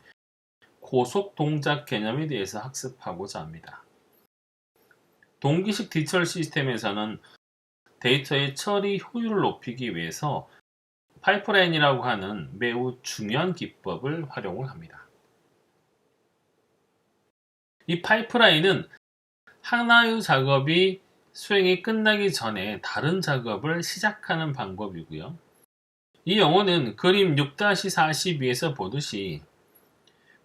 고속 동작 개념에 대해서 학습하고자 합니다. 동기식 디지털 시스템에서는 데이터의 처리 효율을 높이기 위해서 파이프라인이라고 하는 매우 중요한 기법을 활용을 합니다. 이 파이프라인은 하나의 작업이 수행이 끝나기 전에 다른 작업을 시작하는 방법이고요. 이 용어는 그림 6-42에서 보듯이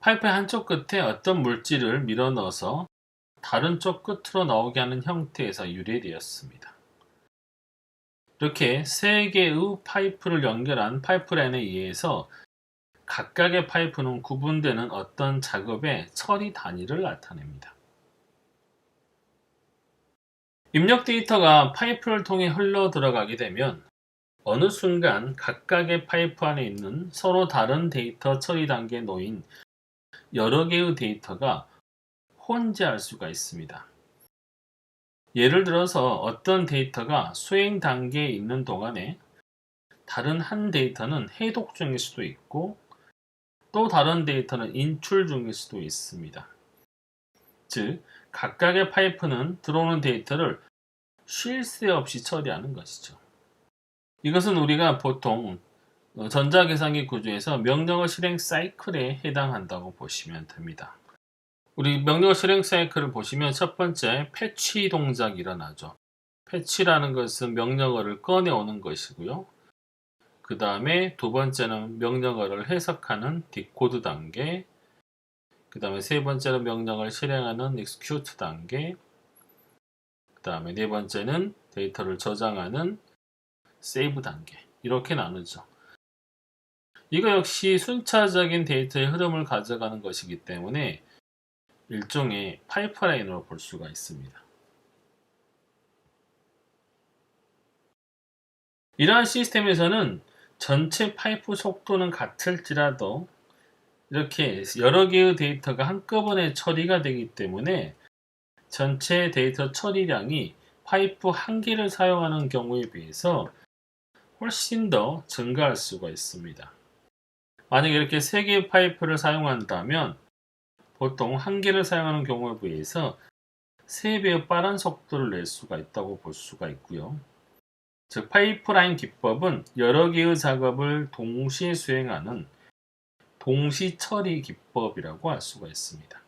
파이프의 한쪽 끝에 어떤 물질을 밀어넣어서 다른 쪽 끝으로 나오게 하는 형태에서 유래되었습니다. 이렇게 세 개의 파이프를 연결한 파이프라인에 의해서 각각의 파이프는 구분되는 어떤 작업의 처리 단위를 나타냅니다. 입력 데이터가 파이프를 통해 흘러 들어가게 되면 어느 순간 각각의 파이프 안에 있는 서로 다른 데이터 처리 단계에 놓인 여러 개의 데이터가 혼재할 수가 있습니다. 예를 들어서 어떤 데이터가 수행 단계에 있는 동안에 다른 한 데이터는 해독 중일 수도 있고 또 다른 데이터는 인출 중일 수도 있습니다. 즉, 각각의 파이프는 들어오는 데이터를 쉴 새 없이 처리하는 것이죠. 이것은 우리가 보통 전자계산기 구조에서 명령어 실행 사이클에 해당한다고 보시면 됩니다. 우리 명령어 실행 사이클을 보시면 첫 번째 패치 동작이 일어나죠. 패치라는 것은 명령어를 꺼내오는 것이고요. 그 다음에 두 번째는 명령어를 해석하는 디코드 단계, 그 다음에 세 번째는 명령어를 실행하는 execute 단계, 그 다음에 네 번째는 데이터를 저장하는 save 단계, 이렇게 나누죠. 이거 역시 순차적인 데이터의 흐름을 가져가는 것이기 때문에 일종의 파이프라인으로 볼 수가 있습니다. 이러한 시스템에서는 전체 파이프 속도는 같을지라도 이렇게 여러 개의 데이터가 한꺼번에 처리가 되기 때문에 전체 데이터 처리량이 파이프 한 개를 사용하는 경우에 비해서 훨씬 더 증가할 수가 있습니다. 만약에 이렇게 세 개의 파이프를 사용한다면 보통 한 개를 사용하는 경우에 비해서 3배의 빠른 속도를 낼 수가 있다고 볼 수가 있고요. 즉 파이프라인 기법은 여러 개의 작업을 동시에 수행하는 동시 처리 기법이라고 할 수가 있습니다.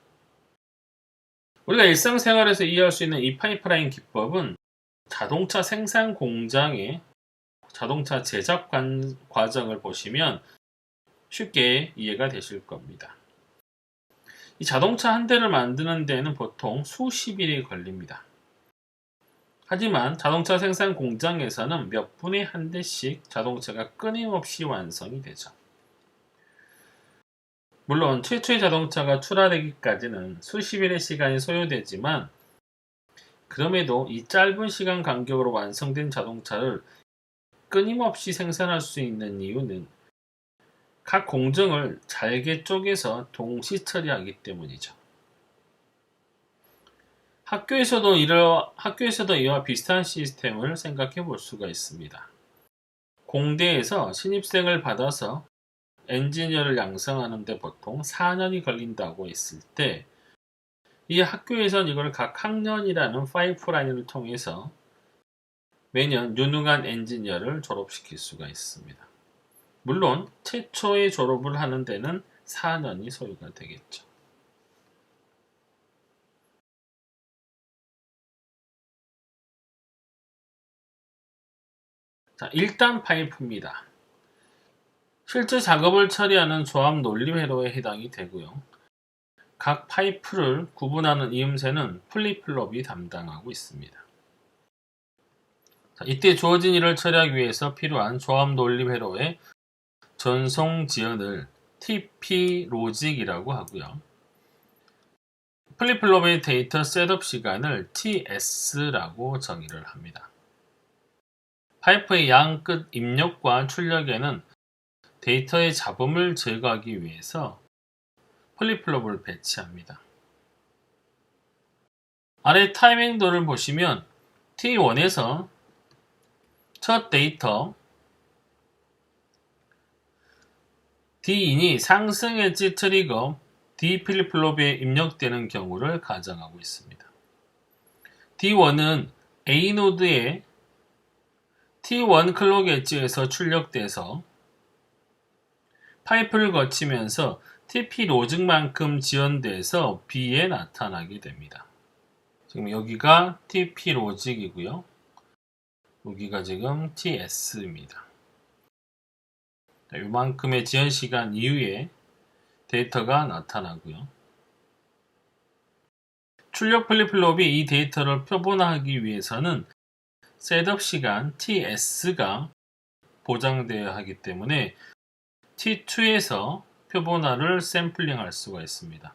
우리가 일상생활에서 이해할 수 있는 이 파이프라인 기법은 자동차 생산 공장의 자동차 제작 과정을 보시면 쉽게 이해가 되실 겁니다. 이 자동차 한 대를 만드는 데는 보통 수십일이 걸립니다. 하지만 자동차 생산 공장에서는 몇 분에 한 대씩 자동차가 끊임없이 완성이 되죠. 물론 최초의 자동차가 출하되기까지는 수십일의 시간이 소요되지만 그럼에도 이 짧은 시간 간격으로 완성된 자동차를 끊임없이 생산할 수 있는 이유는 각 공정을 잘게 쪼개서 동시 처리하기 때문이죠. 학교에서도 이와 비슷한 시스템을 생각해 볼 수가 있습니다. 공대에서 신입생을 받아서 엔지니어를 양성하는 데 보통 4년이 걸린다고 했을 때 이 학교에선 이걸 각 학년이라는 파이프라인을 통해서 매년 유능한 엔지니어를 졸업시킬 수가 있습니다. 물론 최초의 졸업을 하는 데는 4년이 소요가 되겠죠. 자, 1단 파이프입니다. 실제 작업을 처리하는 조합 논리 회로에 해당이 되고요. 각 파이프를 구분하는 이음새는 플립플롭이 담당하고 있습니다. 자, 이때 주어진 일을 처리하기 위해서 필요한 조합 논리 회로의 전송 지연을 TP 로직이라고 하고요. 플립플롭의 데이터 셋업 시간을 TS라고 정의를 합니다. 파이프의 양 끝 입력과 출력에는 데이터의 잡음을 제거하기 위해서 플립플롭을 배치합니다. 아래 타이밍도를 보시면 T1에서 첫 데이터 D2이 상승 엣지 트리거 D 플립플롭에 입력되는 경우를 가정하고 있습니다. D1은 A 노드의 T1 클록 엣지에서 출력돼서 파이프를 거치면서 TP 로직만큼 지연돼서 B에 나타나게 됩니다. 지금 여기가 TP 로직이고요. 여기가 지금 TS입니다. 이만큼의 지연 시간 이후에 데이터가 나타나고요. 출력 플립플롭이 이 데이터를 표본화하기 위해서는 셋업 시간 TS가 보장되어야 하기 때문에 T2에서 표본화를 샘플링할 수가 있습니다.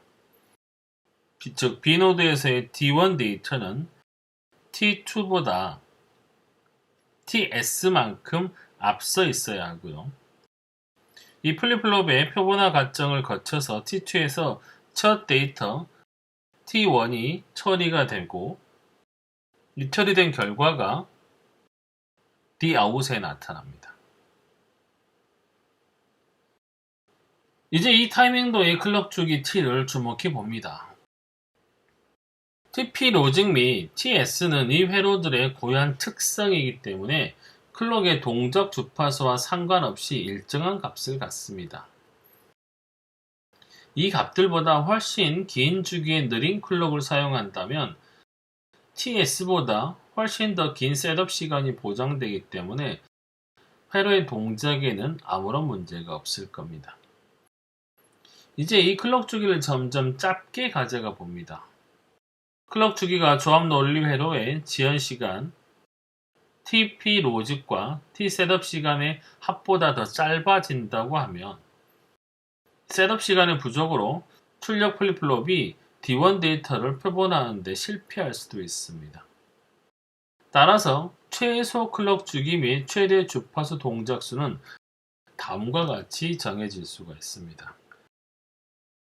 즉 B노드에서의 D1 데이터는 T2보다 TS만큼 앞서 있어야 하고요. 이 플립플롭의 표본화 과정을 거쳐서 T2에서 첫 데이터 T1이 처리가 되고 이 처리된 결과가 Dout에 나타납니다. 이제 이 타이밍도의 클럭 주기 T를 주목해 봅니다. TP 로직 및 TS는 이 회로들의 고유한 특성이기 때문에 클럭의 동적 주파수와 상관없이 일정한 값을 갖습니다. 이 값들보다 훨씬 긴 주기의 느린 클럭을 사용한다면 TS보다 훨씬 더 긴 셋업 시간이 보장되기 때문에 회로의 동작에는 아무런 문제가 없을 겁니다. 이제 이 클럭 주기를 점점 짧게 가져가 봅니다. 클럭 주기가 조합 논리 회로의 지연 시간 TP 로직과 T 셋업 시간의 합보다 더 짧아진다고 하면 셋업 시간의 부족으로 출력 플립플롭이 D1 데이터를 표본하는 데 실패할 수도 있습니다. 따라서 최소 클럭 주기 및 최대 주파수 동작수는 다음과 같이 정해질 수가 있습니다.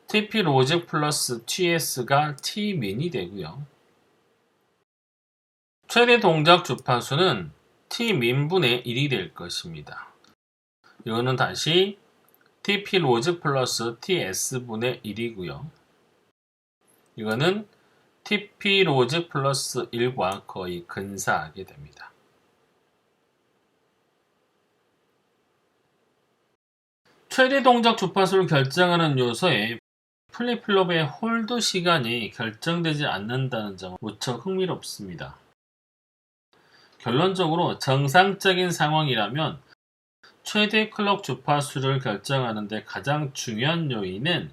TP 로직 플러스 TS가 T민이 되고요. 최대 동작 주파수는 T민분의 1이 될 것입니다. 이거는 다시 TP 로직 플러스 TS분의 1이고요. 이거는 TP 로직 플러스 1과 거의 근사하게 됩니다. 최대 동작 주파수를 결정하는 요소에 플립플롭의 홀드 시간이 결정되지 않는다는 점은 무척 흥미롭습니다. 결론적으로 정상적인 상황이라면 최대 클럭 주파수를 결정하는 데 가장 중요한 요인은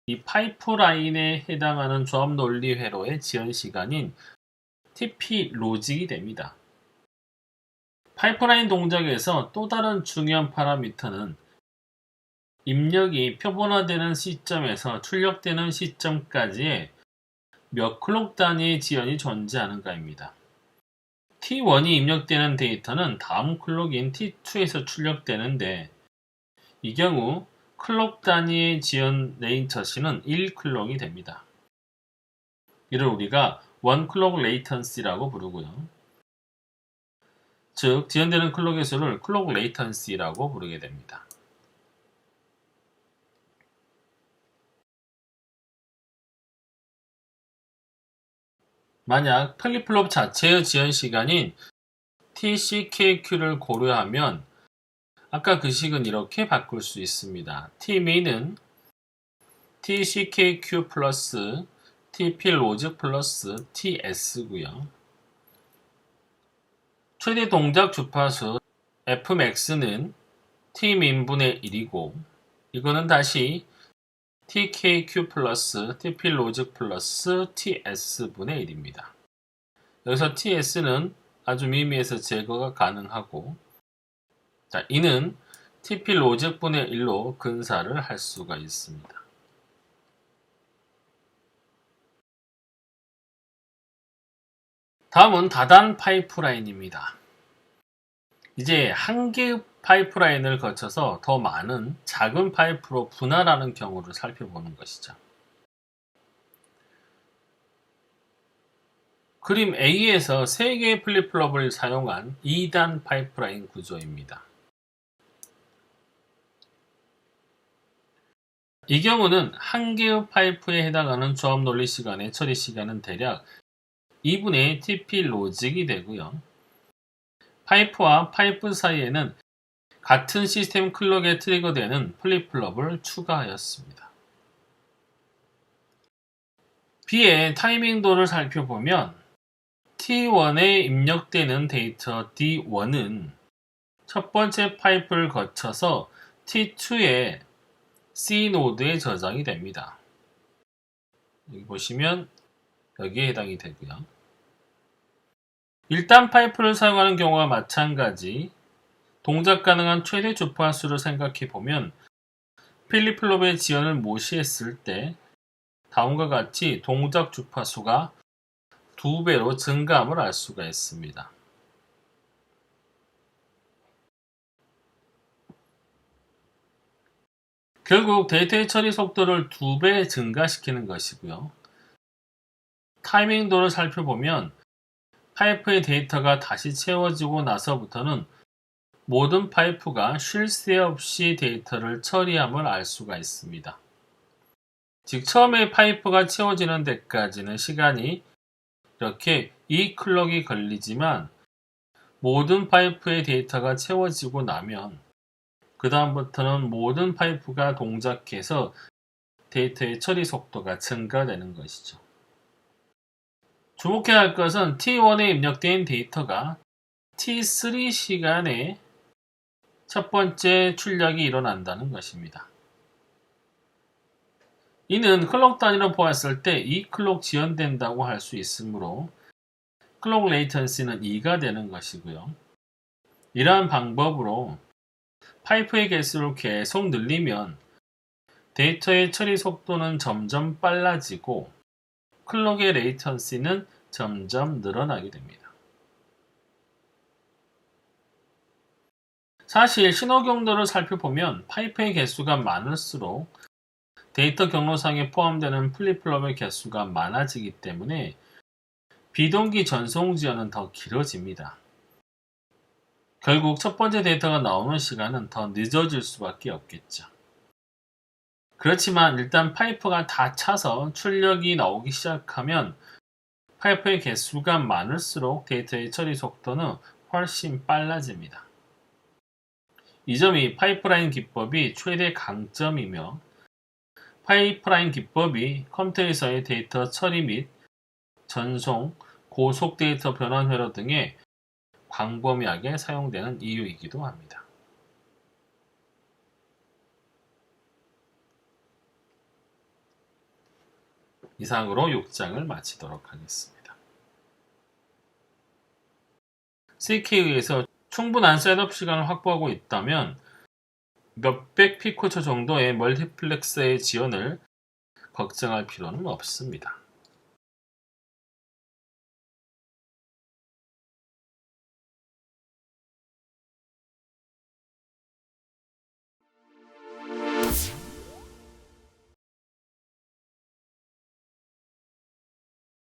이 파이프라인에 해당하는 조합 논리 회로의 지연 시간인 TP 로직이 됩니다. 파이프라인 동작에서 또 다른 중요한 파라미터는 입력이 표본화되는 시점에서 출력되는 시점까지의 몇 클록 단위의 지연이 존재하는가입니다. T1이 입력되는 데이터는 다음 클록인 T2에서 출력되는데 이 경우 클록 단위의 지연 레이턴시는 1클록이 됩니다. 이를 우리가 1클록 레이턴시라고 부르고요. 즉 지연되는 클록의 수를 클록 레이턴시라고 부르게 됩니다. 만약 플립플롭 자체의 지연 시간인 TCKQ를 고려하면 아까 그 식은 이렇게 바꿀 수 있습니다. T민은 TCKQ 플러스 TP로직 플러스 TS고요. 최대 동작 주파수 Fmax는 T민분의 1이고 이거는 다시 TKQ 플러스 TP로직 플러스 TS분의 1입니다. 여기서 TS는 아주 미미해서 제거가 가능하고 이는 TP로직분의 1로 근사를 할 수가 있습니다. 다음은 다단 파이프라인입니다. 이제 한 개의 파이프라인을 거쳐서 더 많은 작은 파이프로 분할하는 경우를 살펴보는 것이죠. 그림 A에서 3개의 플립플롭을 사용한 2단 파이프라인 구조입니다. 이 경우는 한 개의 파이프에 해당하는 조합 논리 시간의 처리 시간은 대략 2분의 TP 로직이 되고요. 파이프와 파이프 사이에는 같은 시스템 클럭에 트리거되는 플립플롭을 추가하였습니다. B의 타이밍도를 살펴보면 T1에 입력되는 데이터 D1은 첫 번째 파이프를 거쳐서 T2의 C 노드에 저장이 됩니다. 여기 보시면 여기에 해당이 되고요. 1단 파이프를 사용하는 경우와 마찬가지 동작 가능한 최대 주파수를 생각해 보면 플립플롭의 지연을 무시했을 때 다음과 같이 동작 주파수가 2배로 증가함을 알 수가 있습니다. 결국 데이터의 처리 속도를 2배 증가시키는 것이고요. 타이밍도를 살펴보면 파이프의 데이터가 다시 채워지고 나서부터는 모든 파이프가 쉴 새 없이 데이터를 처리함을 알 수가 있습니다. 즉 처음에 파이프가 채워지는 데까지는 시간이 이렇게 2클럭이 걸리지만 모든 파이프의 데이터가 채워지고 나면 그 다음부터는 모든 파이프가 동작해서 데이터의 처리 속도가 증가되는 것이죠. 주목해야 할 것은 T1에 입력된 데이터가 T3 시간에 첫 번째 출력이 일어난다는 것입니다. 이는 클럭 단위로 보았을 때 2클럭 지연된다고 할 수 있으므로 클럭 레이턴시는 2가 되는 것이고요. 이러한 방법으로 파이프의 개수를 계속 늘리면 데이터의 처리 속도는 점점 빨라지고 클럭의 레이턴시는 점점 늘어나게 됩니다. 사실 신호 경로를 살펴보면 파이프의 개수가 많을수록 데이터 경로상에 포함되는 플립플롭의 개수가 많아지기 때문에 비동기 전송 지연은 더 길어집니다. 결국 첫 번째 데이터가 나오는 시간은 더 늦어질 수밖에 없겠죠. 그렇지만 일단 파이프가 다 차서 출력이 나오기 시작하면 파이프의 개수가 많을수록 데이터의 처리 속도는 훨씬 빨라집니다. 이 점이 파이프라인 기법이 최대 강점이며 파이프라인 기법이 컴퓨터에서의 데이터 처리 및 전송, 고속 데이터 변환 회로 등에 광범위하게 사용되는 이유이기도 합니다. 이상으로 6장을 마치도록 하겠습니다. CK에서 충분한 셋업 시간을 확보하고 있다면 몇백 피코초 정도의 멀티플렉서의 지원을 걱정할 필요는 없습니다.